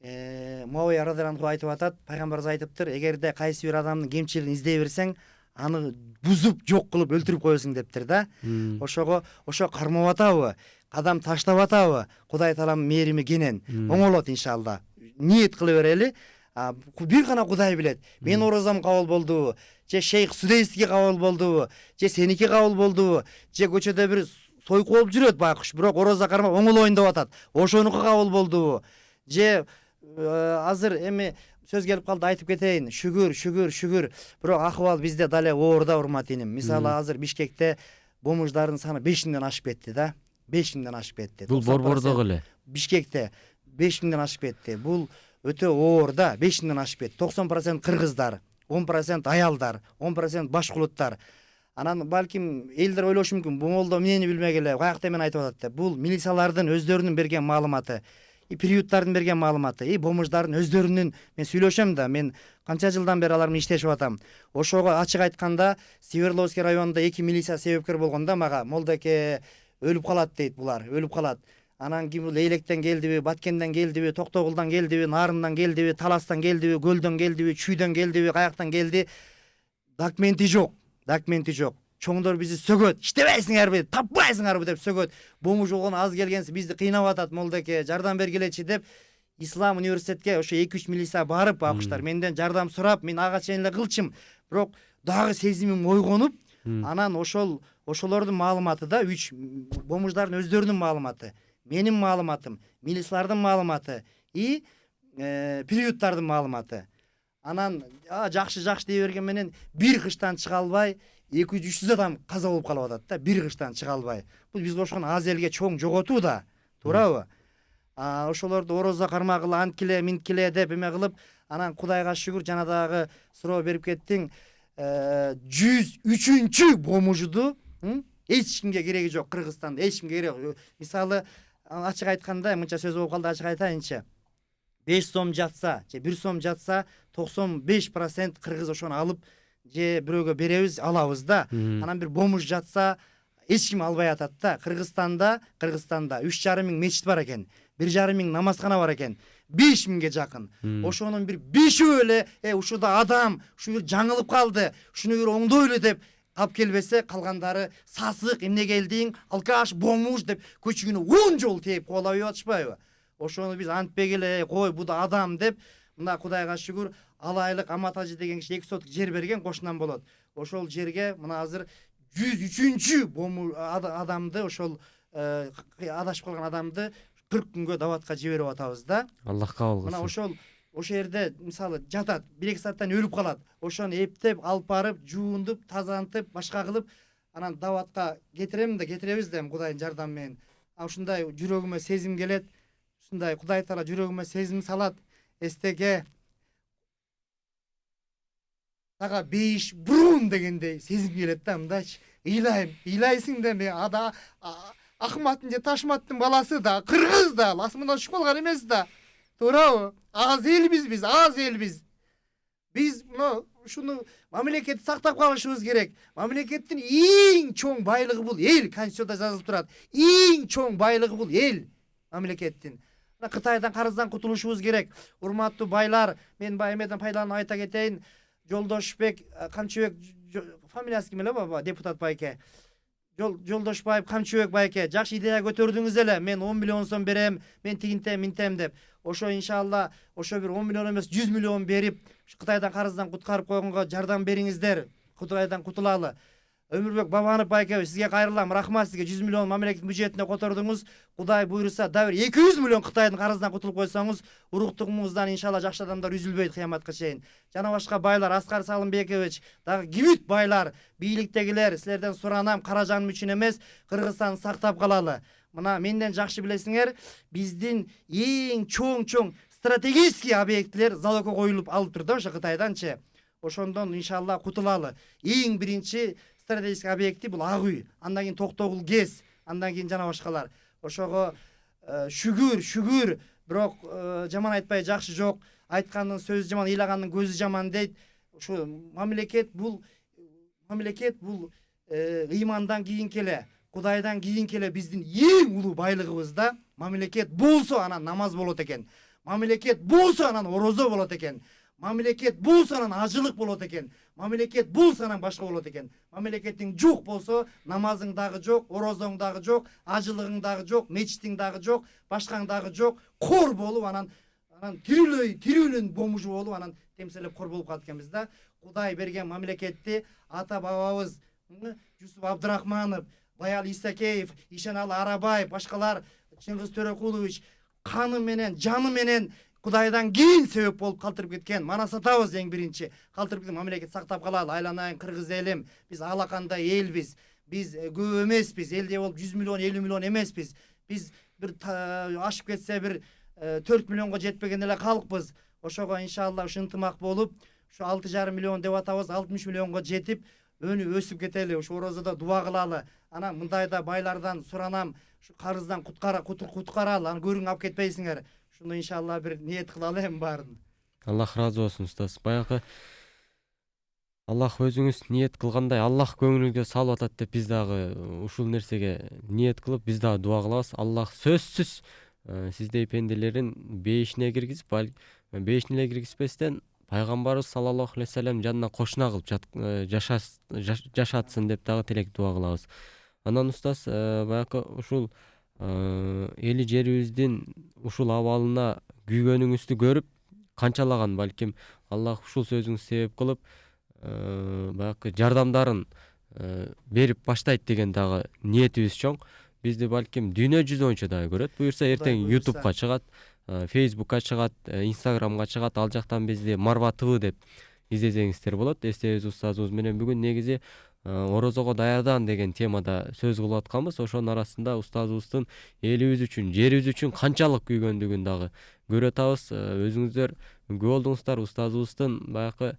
Муавия радhiyallahu айтып атат, пайгамбарыбыз айтыптыр, эгерде кайсы бир адамдын кемчилигин издей берсең, аны бузуп жок кылып өлтүрүп коесуң дептир да. Ошо кармап атабы, кадам таштап атабы, Кудай Таалам мээрими кенен, оңолот иншалла. Ниет кыла берели. Бир гана Кудай билет. Мен орозам кабыл болдубу, же шейх Судейский кабыл болдубу, же сеники кабыл болдубу, же көчөдө бир сойку болуп жүрөт байкуш, бирок ороза кармап оңолоюн деп атат. Ошонуку кабыл болдубу, же азыр эми сөз келип калды, айтып кетейин. Шүгүр. Бирок акыбал бизде дале оор да, урмат иним. Мисалы азыр Бишкекте бомждардын саны 5000ден ашып кетти да. 5000ден ашып кетти.
Бул борбордогу эле.
Бишкекте 5000ден ашып кетти. Бул өтө оор да, 5000ден ашып кетти. 90% кыргыздар, 10% аялдар, 10% башкулуттар. Анан балким элдер ойлошу мүмкүн, бул молдо эмнени билбей эле каякта мен айтып атат деп. Бул милициялардын өздөрүнүн берген маалыматы, приюттардын берген маалыматы, бомждардын өздөрүнүн. Мен сүйлөшөм да, мен канча жылдан бери алар менен иштешип атам. Ошого ачык айтканда, Свердловский районунда 2 милиция себепкер болгондо мага молдоке өлүп калат дейт, булар өлүп калат. Анан ким бул Эйлектен келдиби, Баткенден келдиби, Токтогулдан келдиби, Нарындан келдиби, Таластан келдиби, Көлдөн келдиби, Чүйдөн келдиби, каяктан келди? Документи жок. Чоңдор бизди сөгөт. Иштебейсиңерби, таппайсыңарбы деп сөгөт. Бомуж болгон аз келгенси бизди кыйнап атат, молдоке, жардам бергилечи деп Ислам университетке ошо 2-3 милиция барып, акуштар менден жардам сурап, мен ага чейин эле кылчым. Бирок дагы сезимим ойгонуп, анан ошолордун маалыматы да 3 бомждардын өздөрүнүн маалыматы, менин маалыматым, милициялардын маалыматы и приюттардын маалыматы. Анан жакшы дей берген менен бир кыштан чыга албай 200-300 адам каза болуп калып атат да, бир кыштан чыга албай. Бул биз кошкон аз элге чоң жоготуу да, туурабы? Ошолорду орозо кармагыла, анткиле, минткиле деп эме кылып, анан Кудайга шүгүр жана дагы суроо берип кеттиң. 103-чү бомужду эч кимге кереги жок, Кыргызстанда эч кимге кереги. Мисалы, ачык айтканда, мынча сөз болуп калды, ачык айтайынчы. 5 сом жатса, же 1 сом жатса, 95% кыргыз ошону алып, же бирөөгө беребиз, алабыз да. Анан бир бомуж жатса, эч ким албай атат да. Кыргызстанда 3,5 миң мечит бар экен, 1,5 миң намазкана бар экен, 5 миңге жакын. Ошонун бир 5-өө эле ушуда адам, ушу бир жаңылып калды, ушуну бир оңдойлу деп алып келбесе, калгандары сасык, эмне келдиң, алкаш, бомуж деп көчүгүнө 10 жолу тээп коолап атышпайбы? Ошону биз антпек эле, кой, бу да адам деп, мына Кудайга шүгүр, Алайлык Аматажы деген киши 2 соток жер берген, кошунан болот. Ошол жерге мына азыр 103-чү адамды, ошол адашып калган адамды 40 күнгө даватка жиберип атабыз да.
Аллах кабыл кылсын.
Мына ошол жерде мисалы жатат, 1-2 сааттан өлүп калат. Ошону эптеп, алып барып, жуундуп, тазантып, башка кылып, анан даватка кетиребиз да, Кудайдын жардамы менен. Ушундай жүрөгүмө сезим келет. Ушундай Кудай Таала жүрөгүмө сезим салат. Эстеге тага бейиш бурун дегендей сезим келет да, мындайчы. Ыйлайсың да, мен Ахматтын же Ташматтын баласы да, кыргыз да, асмандан түшүп калган эмес да. Туурабы? Аз элбиз биз, аз элбиз. Биз ушуну мамлекетти сактап калышыбыз керек. Мамлекеттин эң чоң байлыгы бул эл, Конституцияда жазылып турат. Эң чоң байлыгы бул эл мамлекеттин. Кытайдан карыздан кутулушубуз керек. Урматтуу байлар, мен эмеден пайдаланып айта кетейин. Жолдошбек Камчыбек, фамилиясы ким эле баба, депутат байке. Жолдошбаев Камчыбек байке, жакшы идея көтөрдүңүз эле. Мен 10 миллион сом берем, мен тигинтем, минтем деп. Ошо иншалла, ошо бир 10 миллион эмес, 100 миллион берип, Кытайдан карыздан куткарып койгонго жардам бериңиздер. Кудайдан кутулалы. Өмүрбек Бабанов байке, сизге кайрылам, рахмат сизге. 100 миллион мамлекет бюджетине котордуңуз. Кудай буйруса, дагы 200 миллион Кытайдын карыздан кутулуп койсоңуз, уруктугуңуздан иншалла жакшы адамдар үзүлбөйт кыяматка чейин. Жана башка байлар, Аскар Салымбекович, дагы кибит байлар, бийликтегилер, силерден суранам, каражаным үчүн эмес, Кыргызстанды сактап калалы. Мына менден жакшы билесиңер, биздин эң чоң стратегический объектилер залогко коюлуп алып турду ошо Кытайданчы. Ошондон иншалла кутулалы. Эң биринчи стратегический объекти бул Ак үй, андан кийин Токтогул ГЭС, андан кийин жана башкалар. Ошого шүгүр, бирок жаман айтпай жакшы жок. Айткандын сөзү жаман, ыйлагандын көзү жаман дейт. Ушу мамлекет бул ыймандан кийинки эле, Кудайдан кийинки эле биздин эң улуу байлыгыбыз да. Мамлекет болсо анан намаз болот экен. Мамлекет болсо анан орозо болот экен. Мамлекет болсо анан ажылык болот экен. Мамлекет болсо анан башка болот экен. Мамлекетиң жок болсо, намазың дагы жок, орозоң дагы жок, ажылыгың дагы жок, мечитиң дагы жок, башкаң дагы жок. Кор болуп анан тирүүлөн бомужу болуп анан темселеп кор болуп калат экенбиз да. Кудай берген мамлекетти ата бабабыз Жусуп Абдрахманов, Баял Исакеев, Ишеналы Арабаев, башкалар, Чыңгыз Төрөкулович каны менен, жаны менен Кудайдан кийин себеп болуп калтырып кеткен. Мана сатабыз эң биринчи. Калтырып кеткен мамлекет сактап калалы. Айланайын кыргыз элим. Биз алакандай элбиз. Биз көп эмеспиз. Элде болуп 100 миллион, 50 миллион эмеспиз. Биз бир ашып кетсе бир 4 миллионго жетпеген эле калкпыз. Ошого иншалла ушу ынтымак болуп, ушу 6,5 миллион деп атабыз, 60 миллионго жетип, өнү өсүп кетели. Ушу орозодо дуа кылалы. Анан мындайда байлардан суранам, ушу карыздан куткаралы, аны көрүң алып кетпейсиңер. Шуну иншалла бир ниет кылалы эми баарын.
Аллах разы болсун устаз. Баягы Аллах өзүңүз ниет кылгандай Аллах көңүлгө салып атат деп биз дагы ушул нерсеге ниет кылып, биз дагы дуа кылабыз. Аллах сөзсүз сиздей пенделерин бейишине киргизип, бейишине эле киргизбестен пайгамбарыбыз саллаллаху алейхи вассалам жанына кошуна кылып жашатсын деп дагы тилек дуа кылабыз. Анан устаз, баягы ушул эли жерибиздин ушул абалына күйгөнүңүздү көрүп, канчалаган балким Аллах ушул сөзүңүз себеп кылып баягы жардамдарын берип баштайт деген дагы ниетибиз чоң. Бизди балким дүйнө жүзү боюнча дагы көрөт. Буюрса эртең YouTube'га чыгат, Facebook'ка чыгат, Instagram'га чыгат. Ал жактан бизди Марва ТВ деп издесеңиздер болот. Эстебиз устазыбыз менен бүгүн негизи орозого даярдан деген темада сөз кылып атканбыз. Ошонун арасында устазыбыздын элибиз үчүн, жерибиз үчүн канчалык күйгөндүгүн дагы көрүп атабыз. Өзүңүздөр күбө болдуңуздар устазыбыздын баягы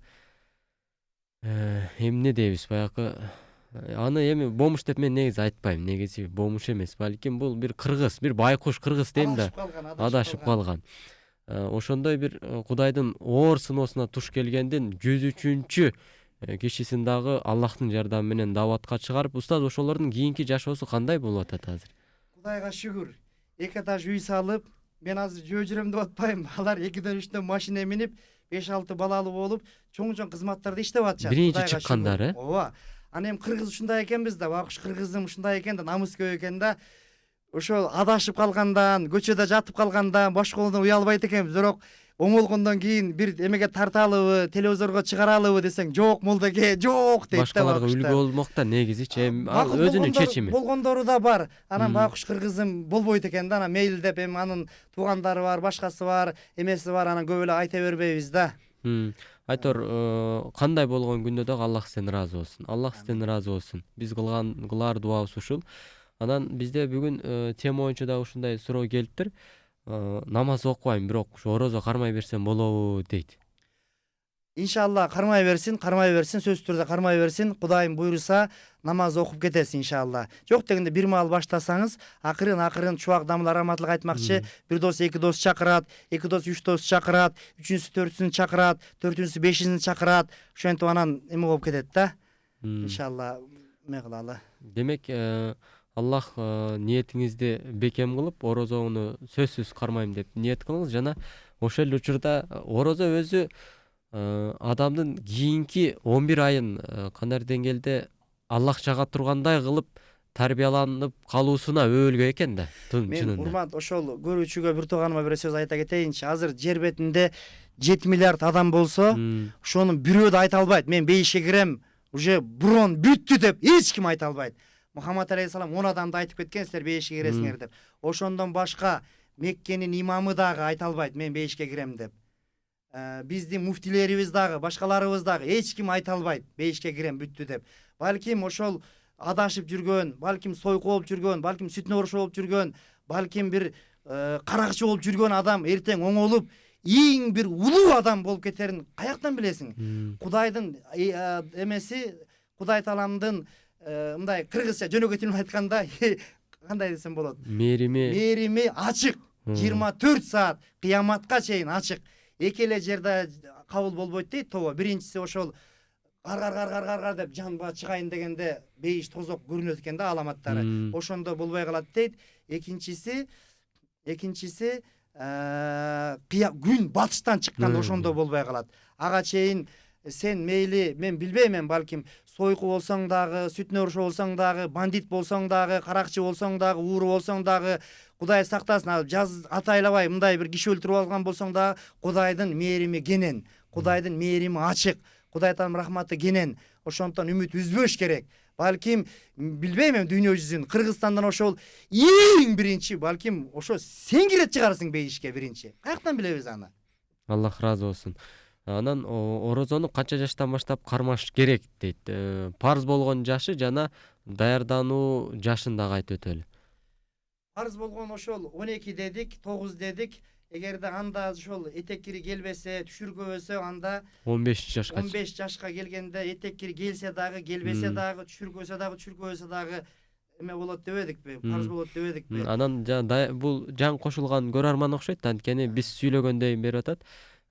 эмне дейбиз, баягы аны эми бомуш деп мен негизи айтпайм. Негизи бомуш эмес, балким бул бир кыргыз, бир байкуш кыргыз дейм да, адашып калган. Ошондой бир Кудайдын оор сыноосуна туш келгендин 103-чү кишисин дагы Аллахтын жардамы менен даватка чыгарып, устаз ошолордун кийинки жашоосу кандай болуп атат азыр?
Кудайга шүгүр. 2 этаж үй салып, мен азыр жөө жүрөм деп атпайм. Алар 2ден 3төн машина минип, 5-6 балалуу болуп, чоң-чоң кызматтарда иштеп атышат.
Биринчи чыккандар,
Ооба. Аны эми кыргыз ушундай экенбиз да, байкуш кыргызым ушундай экен да, намыс көп экен да. Ошол адашып калгандан, көчөдө жатып калгандан башкалардан уялбайт экенбиз. Бирок оңолгондон кийин бир эмеге тарталыбы, телевизорго чыгаралыбы десең, жок молдеке, жок дейт да.
Башкаларга үлгү болмок да негизичи эми ал өзүнүн чечими.
Болгондору да бар. Анан байкуш кыргызым болбойт экен да, анан мейли деп эми анын туугандары бар, башкасы бар, эмеси бар, анан көп эле айта бербейбиз да.
Айтор, кандай болгон күндө дагы Аллах сизден ыраазы болсун. Аллах сизден ыраазы болсун. Биз кылар дуабыз ушул. Анан бизде бүгүн тема боюнча дагы ушундай суроо келиптир. Намаз окубайм, бирок ушу орозо кармай берсем болобу дейт.
Иншалла кармай берсин, сөзсүз түрдө кармай берсин. Кудайым буйруса, намаз окуп кетесиз иншалла. Жок дегенде бир маал баштасаңыз, акырын чубак дамыл раматтылык айтмакчы, бир дос, эки дос чакырат, эки дос, үч дос чакырат, үчүнчүсү төртүнчүсүн чакырат, төртүнчүсү бешинчисин чакырат. Ошентип анан эме болуп кетет да. Иншалла эме кылалы.
Демек, Аллах ниетиңизди бекем кылып, орозону сөзсүз кармайм деп ниет кылыңыз. Жана ошол эле учурда орозо өзү адамдын кийинки 11 айын кандай деңгээлде Аллах жага тургандай кылып тарбияланып калуусуна өбөлгө экен да.
Мен урмат ошол көрүүчүгө бир тууганыма бир сөз айта кетейинчи. Азыр жер бетинде 7 миллиард адам болсо, ошонун бирөө да айта албайт. Мен бейишке кирем, уже бурон бүттү деп эч ким айта албайт. Мухаммад алейхиссалам 10 адамды айтып кеткен, силер бейишке киресиңер деп. Ошондон башка Меккенин имамы дагы айта албайт, мен бейишке кирем деп. Биздин муфтилерибиз дагы, башкаларыбыз дагы эч ким айта албайт, бейишке кирем бүттү деп. Балким ошол адашып жүргөн, балким сойку болуп жүргөн, балким сүтүнө орушу болуп жүргөн, балким бир каракчы болуп жүргөн адам эртең оңолуп, эң бир улуу адам болуп кетерин каяктан билесиң? Кудайдын эмеси, Кудай тааламдын мындай кыргызча жөнөкөй тил менен айтканда, кандай десем болот? Мерими ачык. 24 саат кыяматка чейин ачык. Эки эле жерде кабыл болбойт дейт тобо. Биринчиси ошол гар деп жанга чыгайын дегенде бейиш тозок көрүнөт экен да аламаттары. Ошондо болбой калат дейт. Экинчиси күн батыштан чыкканда ошондо болбой калат. Ага чейин сен мейли, мен билбейм, балким сойку болсоң дагы, сүтүнө орушу болсоң дагы, бандит болсоң дагы, каракчы болсоң дагы, ууру болсоң дагы, Кудай сактасын, атайлабай мындай бир киши өлтүрүп алган болсоң дагы, Кудайдын мээрими кенен, Кудайдын мээрими ачык, Кудай таанын рахматы кенен. Ошондон үмүт үзбөш керек. Балким билбейм, дүйнө жүзүн Кыргызстандан ошол эң биринчи, балким ошо сен кирет чыгарсың бейишке биринчи. Каяктан билебиз аны?
Аллах ыраазы болсун. Анан орозону канча жаштан баштап кармаш керек дейт. Парз болгон жашы жана даярдануу жашын дагы айтып өтөлү.
Парз болгон ошол 12 дедик, 9 дедик, Эгерде анда ошол этек кири келбесе, түшүргөбөсө, анда
15 жашка
15 жашка келгенде этек кири келсе дагы, келбесе дагы, түшүргөсө дагы эме болот дебедикпи? Парз болот дебедикпи?
анан бул жаңы кошулган көрөрман окшойт, анткени биз сүйлөгөндөй берип атат.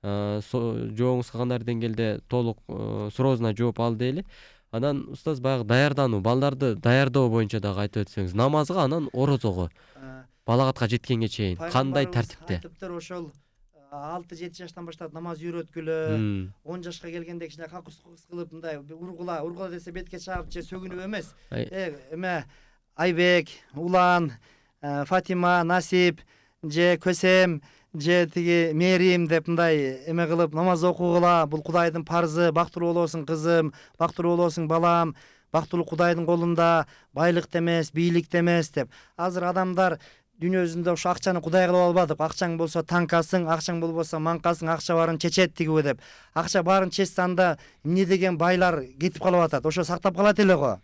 Жообуңузга кандай деңгээлде толук суроосуна жооп алды дейли. Анан устаз баягы даярдануу, балдарды даярдоо боюнча дагы айтып өтсөңүз, намазга анан орозого, балагатка жеткенге чейин кандай тартипте?
Айтыптыр, ошол 6-7 жаштан баштап намаз үйрөткүлө, 10 жашка келгенде кичине какус кылып мындай ургула десе бетке чаап же сөгүнүп эмес. Эме Айбек, Улан, Фатима, Насип же Көсем же тиги Мерим деп мындай эме кылып намаз окугула. Бул Кудайдын парзы. Бактылуу болосуң кызым, бактылуу болосуң балам. Бактылуу Кудайдын колунда, байлыкта эмес, бийликте эмес деп. Азыр адамдар дүйнөсүндө ошо акчаны Кудай кылып албадык. Акчаң болсо танкасың, акчаң болбосо манкасың, акча баарын чечет тигиби деп. Акча баарын чечсе анда эмне деген байлар кетип калып атат. Ошо сактап калат эле го.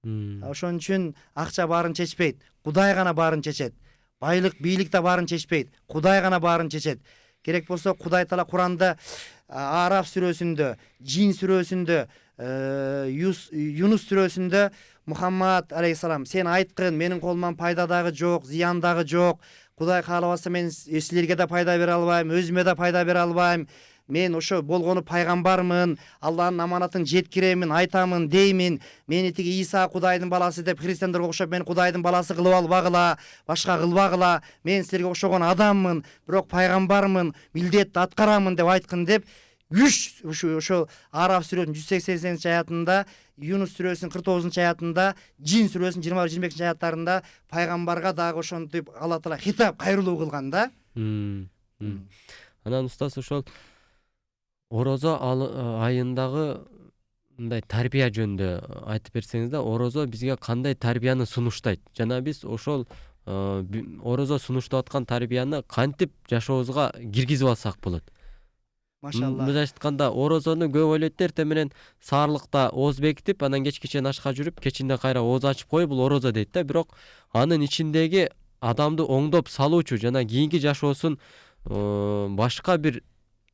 Ошон үчүн акча баарын чечпейт. Кудай гана баарын чечет. Байлык, бийлик да баарын чечпейт. Кудай гана баарын чечет. Керек болсо Кудай Таала Куранда Араф сүрөсүндө, Жин сүрөсүндө, Юнус сүрөсүндө Мухаммад алейхиссалам сен айткын, менин колуман пайда дагы жок, зыян дагы жок. Кудай каалабаса мен силерге да пайда бере албайм, өзүмө да пайда бере албайм. Мен ошо болгону пайгамбармын, Аллахтын аманатын жеткиремин, айтамын, деймин. Мени тиги Иса Кудайдын баласы деп христиандарга окшоп мен Кудайдын баласы кылып албагыла, башка кылбагыла. Мен силерге окшогон адаммын, бирок пайгамбармын, милдетти аткарамын деп айткын деп ошо Араф сүрөсүнүн 180 аятында, Юнус сүрөсүнүн 49 аятында, Жин сүрөсүнүн 20-25 аяттарында пайгамбарга дагы ошентип Алла Таала хитап, кайрылуу кылган да.
Анан устаз ошол орозо айындагы мындай тарбия жөнүндө айтып берсеңиз да, орозо бизге кандай тарбияны сунуштайт? Жана биз ошол орозо сунуштап аткан тарбияны кантип жашообузга киргизип алсак болот?
Машалла.
Мындайча айтканда, орозону көп ойлойт да, эртең менен саарлыкта ооз бекитип, анан кечке чейин ашка жүрүп, кечинде кайра ооз ачып коюп, бул орозо дейт да. Бирок анын ичиндеги адамды оңдоп салуучу жана кийинки жашоосун башка бир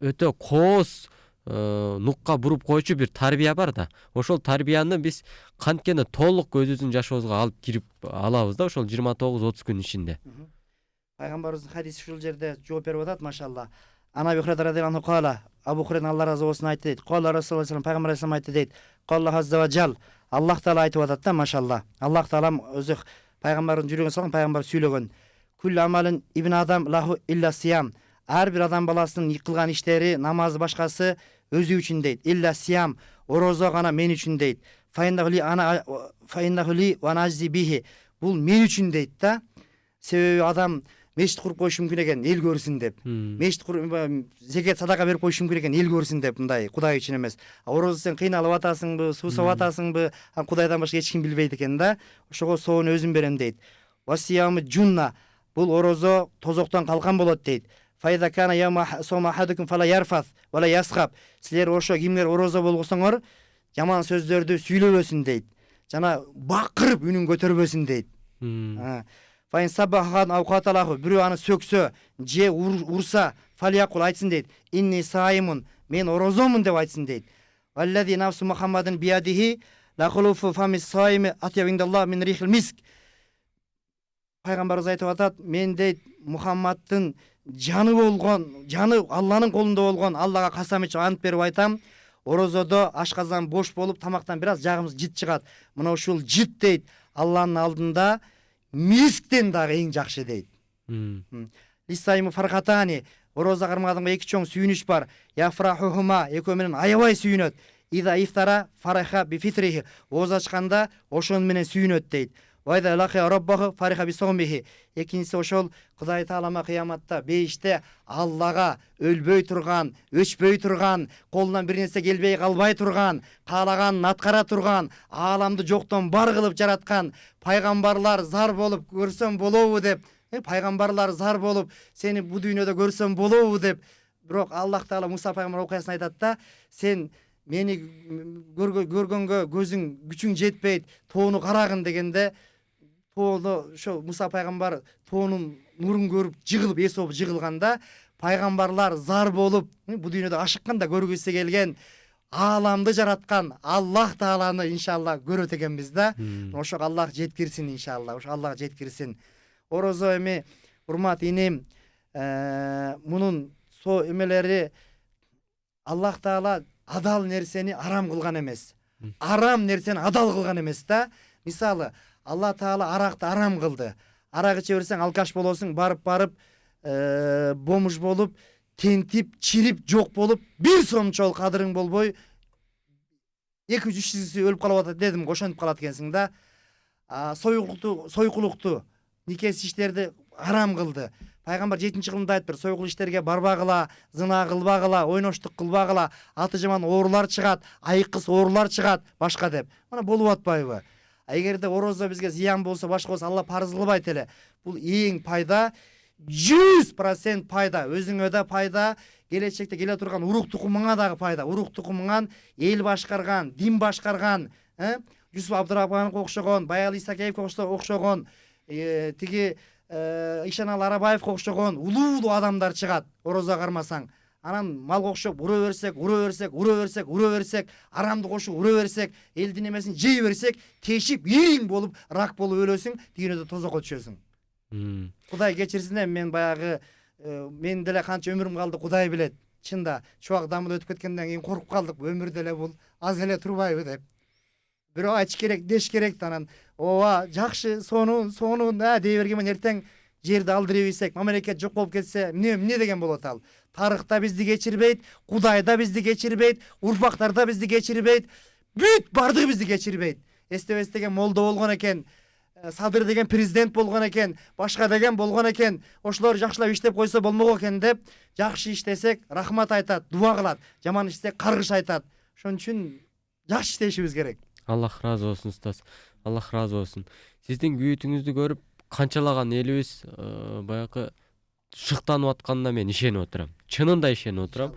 өтө кооз нукка буруп коючу бир тарбия бар да. Ошол тарбияны биз канткени толук өзүбүздүн жашообузга алып кирип алабыз да, ошол 29-30 күн ичинде.
Пайгамбарыбыздын хадиси ушул жерде жооп берип атат, машалла. Ана Абу Хурайра радияллаху кала, Абу Хурайра Алла разы болсун айтты дейт. Калла Расулуллах саллаллаху пайгамбар алейхиссалам айтты дейт. Аллах азза ва жал. Аллах Таала айтып атат да, машалла. Аллах Таалам өзү пайгамбардын жүрөгүнө салган, пайгамбар сүйлөгөн. Куллу амалин ибн адам лаху илля сиям. Ар бир адам баласынын кылган иштери, намазы башкасы өзү үчүн дейт. Илля сиям, орозо гана мен үчүн дейт. Фаиннаху ли ва наззи бихи. Бул мен үчүн дейт да. Себеби адам мешит куруп коюшу мүмкүн экен, эл көрсүн деп. Мешит куруп, зекет садака берип коюшу мүмкүн экен, эл көрсүн деп, мындай Кудай үчүн эмес. Орозо сен кыйналып атасыңбы, суусап атасыңбы, Кудайдан башка эч ким билбейт экен да. Ошого соону өзүм берем дейт. Васиямы жунна. Бул орозо тозоктон калкан болот дейт. Файда кана яма сома хадукум фала ярфас вала ясхаб. Силер ошо кимдер орозо болгосоңор, жаман сөздөрдү сүйлөбөсүн дейт. Жана бакырып үнүн көтөрбөсүн дейт. Файн сабахан аукаталаху, бирөө аны сөксө, же урса, фалиякул айтсын дейт. Инни саимун, мен орозомун деп айтсын дейт. Валлади нафсу Мухаммадын биядихи, лахулуфу фамис саими атявиндаллах мин рихил миск. Пайгамбарыбыз айтып атат, мен дейт Мухаммадтын жаны болгон, жаны Алланын колунда болгон, Аллага касам ичип ант берип айтам, орозодо ашказан бош болуп, тамактан бир аз жагымыз жит чыгат. Мына ушул жит дейт Алланын алдында мисктен дагы эң жакшы дейт. Лисайму фархатани, орозо кармагадымга эки чоң сүйүнүч бар. Яфрахухума, экөө менен аябай сүйүнөт. Ида ифтара фараха би фитрихи, ооз ачканда ошон менен сүйүнөт дейт. Вайда лахи роббаху фариха би сомихи. Экинчиси ошол Кудай Таалама кыяматта бейиште Аллага өлбөй турган, өчпөй турган, колунан бир нерсе келбей калбай турган, каалаганын аткара турган, ааламды жоктон бар кылып жараткан пайгамбарлар зар болуп көрсөм болобу деп, пайгамбарлар зар болуп сени бу дүйнөдө көрсөм болобу деп. Бирок Аллах Таала Муса пайгамбар окуясын айтат да, сен мени көргөнгө көзүң күчүң жетпейт, тоону карагын дегенде
тоону ошо Муса пайгамбар тоонун нурун көрүп жыгылып эс болуп жыгылганда пайгамбарлар зар болуп бул дүйнөдө ашыкканда көргүсү келген ааламды жараткан Аллах тааланы иншалла көрөт экенбиз да. Ошого Аллах жеткирсин иншалла. Ошо Аллах жеткирсин. Орозо эми урмат инем, мунун эмелери Аллах таала адал нерсени арам кылган эмес. Арам нерсени адал кылган эмес да. Мисалы, Алла таала аракты арам кылды. Арак иче берсең алкаш болосуң, барып бомуш болуп, тентип, чирип, жок болуп, бир сом жол кадырың болбой 200-300 киши өлүп калып атат дедим, ошентип калат экенсиң да. Сойкулукту, никес иштерди арам кылды. Пайгамбар 7-кылымда айтыптыр, сойкул иштерге барбагыла, зына кылбагыла, ойноштук кылбагыла, аты жаман оорулар чыгат, айыккыс оорулар чыгат, башка деп. Мына болуп атпайбы? Эгерде орозо бизге зыян болсо, башка болсо Алла парыз кылбайт эле. Бул эң пайда, 100% пайда, өзүңө да пайда, келечекте келе турган урук тукумуңа дагы пайда. Урук тукумуңан эл башкарган, дин башкарган, Юсуп Абдурахмановго окшогон, Баял Исакеевге окшогон, тиги Ишанал Арабаевге окшогон улуу адамдар чыгат, орозо кармасаң. Анан малга окшоп ура берсек, арамды кошуп ура берсек, элдин эмесин жей берсек, тешип, ириң болуп, рак болуп өлөсүң, дүйнөдө тозокко түшөсүң. Кудай кечирсин, мен баягы мен деле канча өмүрүм калды, Кудай билет. Чында чубак дамыл өтүп кеткенден кийин коркуп калдык, өмүрдө эле бул аз эле турбайбы деп. Бирөө айтыш керек, деш керек, анан ооба жакшы, сонун дей бергенмен эртең жерди алдырып ийсек, мамлекет жок болуп кетсе, эмне деген болот ал? Тарых да бизди кечирбейт, Кудай да бизди кечирбейт, урпактар да бизди кечирбейт, бүт бардыгы бизди кечирбейт. Эстебес деген молдо болгон экен, Садыр деген президент болгон экен, башка деген болгон экен, ошолор жакшылап иштеп койсо болмок экен деп, жакшы иштесек рахмат айтат, дуа кылат, жаман иштесек каргыш айтат. Ошон үчүн жакшы иштешибиз керек.
Аллах разы болсун устаз. Аллах разы болсун. Сиздин күйүтүңүздү көрүп канчалаган элибиз баягы шыктанып атканына мен ишенип отурам. Чынында ишенип отурам.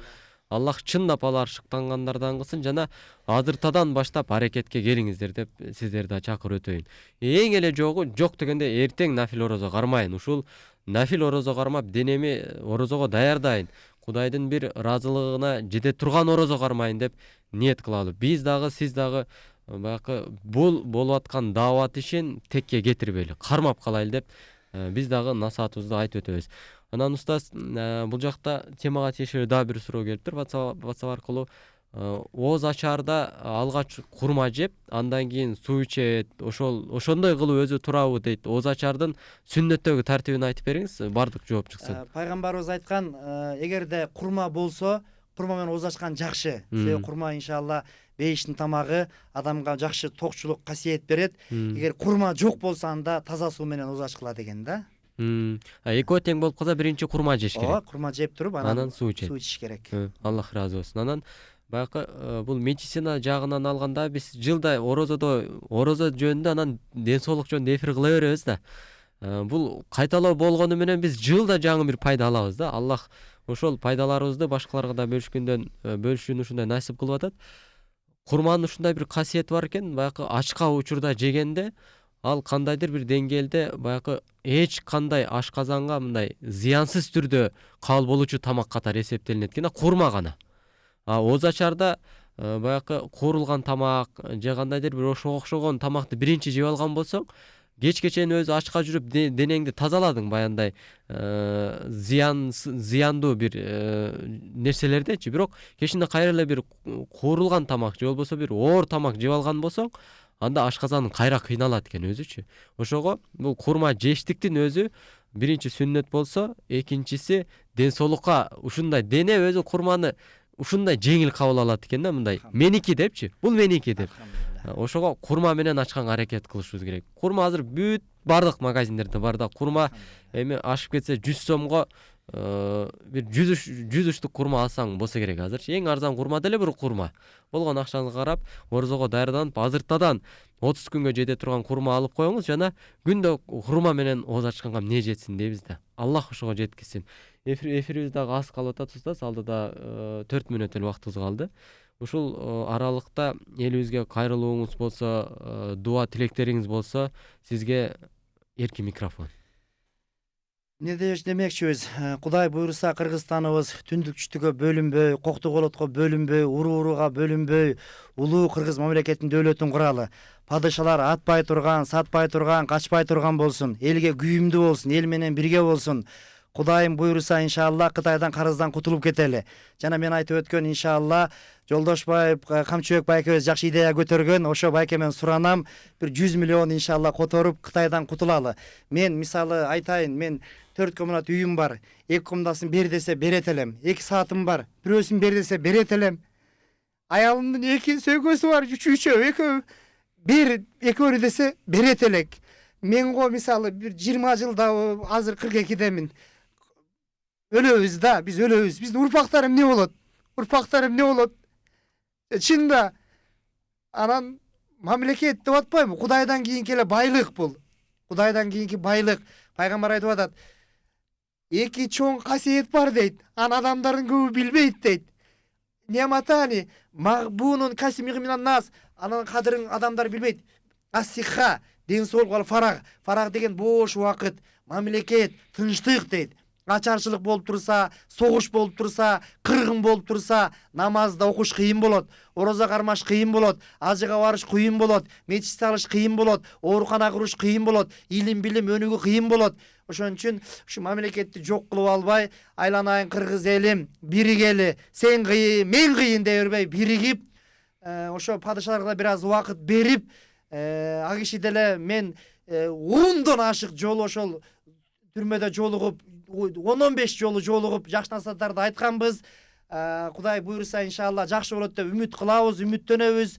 Аллах чындап алар шыктангандардан кылсын жана азыртадан баштап аракетке келиңиздер деп сиздерди чакырып өтөйүн. Эң эле жок дегенде эртең нафил орозо кармайын. Ушул нафил орозо кармап денеми орозого даярдайын. Кудайдын бир ыраазылыгына жете турган орозо кармайын деп ниет кылалы. Биз дагы, сиз дагы баягы бул болуп аткан даават ишин текке кетирбейли, кармап калайлы деп биз дагы насаатыбызды айтып өтөбүз. Анан устаз, бул жакта темага тиешелүү дагы бир суроо келиптир. WhatsApp аркылуу ооз ачаарда алгач курма жеп, андан кийин суу ичет, ошондой кылып өзү турабы дейт. Ооз ачаардын сүннөттөгү тартибин айтып бериңиз, бардык жооп чыксын.
Пайгамбарыбыз айткан, эгерде курма болсо, курма менен ооз ачкан жакшы. Себеби курма иншалла бейиштин тамагы адамга жакшы токчулук касиет берет. Эгер курма жок болсо, анда таза суу менен ооз ачкыла деген да.
Экөө тең болуп калса, биринчи курма жеш керек.
Ооба, курма жеп туруп, анан
суу
ичиш керек.
Аллах разы болсун. Анан баягы бул медицина жагынан алганда биз жылда орозо жөнүндө, анан ден соолук жөнүндө эфир кыла беребиз да. Бул кайталоо болгону менен биз жылда жаңы бир пайда алабыз да. Аллах ошол пайдаларыбызды башкаларга да бөлүшүүнү ушундай насип кылып атат. Курманын ушундай бир касиети бар экен, баягы ачка учурда жегенде ал кандайдыр бир деңгээлде баягы эч кандай ашказанга мындай зыянсыз түрдө кабыл болуучу тамак катары эсептелинет экен, курма гана. Ооз ачаарда баягы куурулган тамак же кандайдыр бир ошого окшогон тамакты биринчи жеп алган болсоң, кечке чейин өзү ачка жүрүп денеңди тазаладың, баягындай зыяндуу бир нерселердечи. Бирок кечинде кайра эле бир куурулган тамак же болбосо бир оор тамак жеп алган болсоң, анда ашказаның кайра кыйналат экен өзүчү. Ошого бул курма жештиктин өзү биринчи сүннөт болсо, экинчиси ден соолукка ушундай дене өзү курманы ушундай жеңил кабыл алат экен да, мындай меники депчи. Бул меники деп. Ошого курма менен ачканга аракет кылышыбыз керек. Курма азыр бүт бардык магазиндерде бар да. Курма эми ашып кетсе 100 сомго бир 100 уштук курма алсаң болсо керек азырчы. Эң арзан курма деле бир курма. Болгон акчаңызга карап, орозого даярданып, азыртадан 30 күнгө жете турган курма алып коюңуз жана күндө курма менен ооз ачканга эмне жетсин дейбиз да. Аллах ошого жеткизсин. Эфирибиз дагы аз калып атат устаз, алдыда 4 мүнөт эле убактыбыз калды. Ушул аралыкта элибизге кайрылууңуз болсо, дуа тилектериңиз болсо, сизге Эркин микрофон.
эмне демекчибиз, Кудай буйруса Кыргызстаныбыз түндүк-түштүккө бөлүнбөй, коктук олотко бөлүнбөй, уруу-урууга бөлүнбөй, улуу кыргыз мамлекетин дөөлөтүн куралы. Падышалар атпай турган, сатпай турган, качпай турган болсун. Элге күйүмдүү болсун, эл менен бирге болсун. Кудайым буйруса иншалла Кытайдан карыздан кутулуп кетели. Жана мен айтып өткөн иншалла Жолдошбаев, Камчыбек байкебиз жакшы идея көтөргөн. Ошо байке менен суранам, бир 100 миллион иншалла которуп Кытайдан кутулалы. Мен мисалы айтайын, мен 4 комнат үйүм бар. 2 комнатасын бер десе берет элем. 2 саатым бар. Бирөөсүн бер десе берет элем. Аялымдын 2 сөйгөсү бар, үчөө, экөө бир, экөөнү десе берет элек. Мен мисалы бир 20 жылда азыр 42-демин. Өлөбүз да, биз өлөбүз. Биздин урпактарым эмне болот? Урпактарым эмне болот? Чында анан мамлекет деп атпайбы? Кудайдан кийинки эле байлык бул. Кудайдан кийинки байлык. Пайгамбар айтып атат. 2 чоң касиет бар дейт. Аны адамдардын көбү билбейт дейт. Нематани магбунун касимиги минан нас. Анын кадырын адамдар билбейт. Асиха, ден соолук, фараг. Фараг деген бош убакыт, мамлекет, тынчтык дейт. Ачарчылык болуп турса, согуш болуп турса, кыргын болуп турса, намазда окуш кыйын болот, орозо кармаш кыйын болот, ажыга барыш кыйын болот, мечит салыш кыйын болот, оорукана куруш кыйын болот, илим билим өнүгүү кыйын болот. Ошон үчүн ушу мамлекетти жок кылып албай, айланайын кыргыз элим, биригели, сен кыйын, мен кыйын дей бербей, биригип, ошо падышаларга бир аз убакыт берип, а киши деле мен 10дон ашык жолу ошол түрмөдө жолугуп, 10-15 жолу жолугуп жакшы насааттарды айтканбыз. Кудай буйруса иншалла жакшы болот деп үмүт кылабыз, үмүттөнөбүз.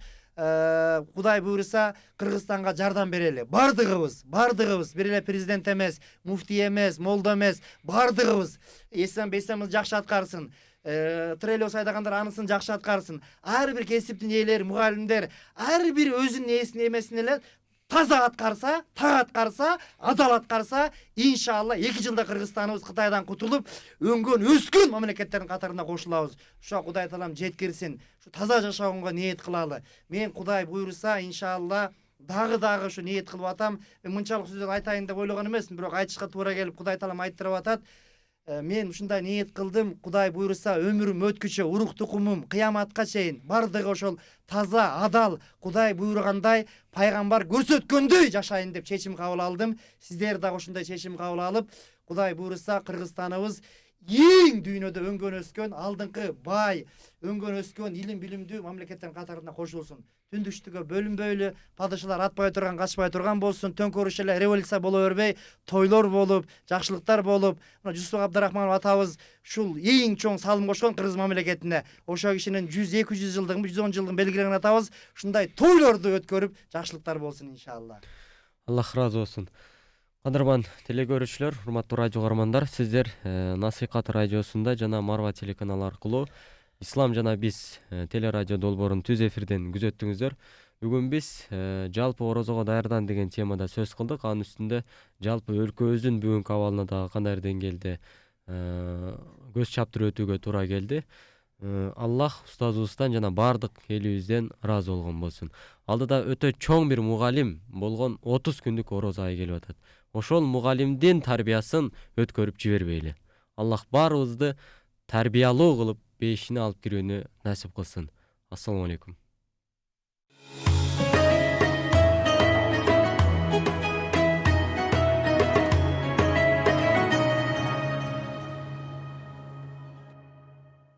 Кудай буйруса Кыргызстанга жардам берели. Бардыгыбыз, бир эле президент эмес, муфтий эмес, молдо эмес, бардыгыбыз. Эсен бесемиз жакшы аткарсын. Трелиос айдагандар анысын жакшы аткарсын. Ар бир кесиптин ээлери, мугалимдер ар бир өзүнүн ээсин эмесин эле таза аткарса, так аткарса, адал аткарса, иншалла 2 жылда Кыргызстаныбыз Кытайдан кутулуп, өңгөн, өскөн мамлекеттердин катарына кошулабыз. Ошо Кудай таалам жеткирсин. Ушу таза жашоого ниет кылалы. Мен Кудай буйруса иншалла дагы ушу ниет кылып атам. Мен мынчалык сөздөрдү айтайын деп ойлогон эмесмин, бирок айтышка туура келип Кудай таалам айттырып атат. Мен ушундай ниет кылдым. Кудай буйруса өмүрүм өткүчө, урук тукумум кыяматка чейин бардыгы ошол таза, адал, Кудай буйругандай, пайгамбар көрсөткөндөй жашайын деп чечим кабыл алдым. Сиздер дагы ошондой чечим кабыл алып, Кудай буйруса Кыргызстаныбыз эң дүйнөдө өңгөн өскөн, алдыңкы бай, өңгөн өскөн илим билимдүү мамлекеттердин катарына кошулсун. Түндүк-түштүккө бөлүнбөйлү, падышалар атпай турган, качпай турган болсун, төңкөрүш эле революция боло бербей, тойлор болуп, жакшылыктар болуп, мына Жусуп Абдрахманов атабыз ушул эң чоң салым кошкон кыргыз мамлекетине. Ошо кишинин 100-200 жылдыгын, 110 жылдыгын белгилеген атабыз. Ушундай тойлорду өткөрүп, жакшылыктар болсун иншалла.
Аллах ыраазы болсун. Кадырман телекөрүүчүлөр, урматтуу радио угармандар, сиздер Насыйкат радиосунда жана Марва телеканалы аркылуу Ислам жана биз телерадио долбоорун түз эфирден күзөттүңүздөр. Бүгүн биз жалпы орозого даярдан деген темада сөз кылдык. Анын үстүндө жалпы өлкөбүздүн бүгүнкү абалына дагы кандай деңгээлде көз чаптырып өтүүгө туура келди. Аллах устазыбыздан жана бардык элибизден ыраазы болгон болсун. Алдыда өтө чоң бир мугалим болгон 30 күндүк орозо айы келип атат. Ошол мугалимдин тарбиясын өткөрүп жибербейли. Аллах баарыбызды тарбиялуу кылып бейишине алып кирүүнү насип кылсын. Ассаламу алейкум.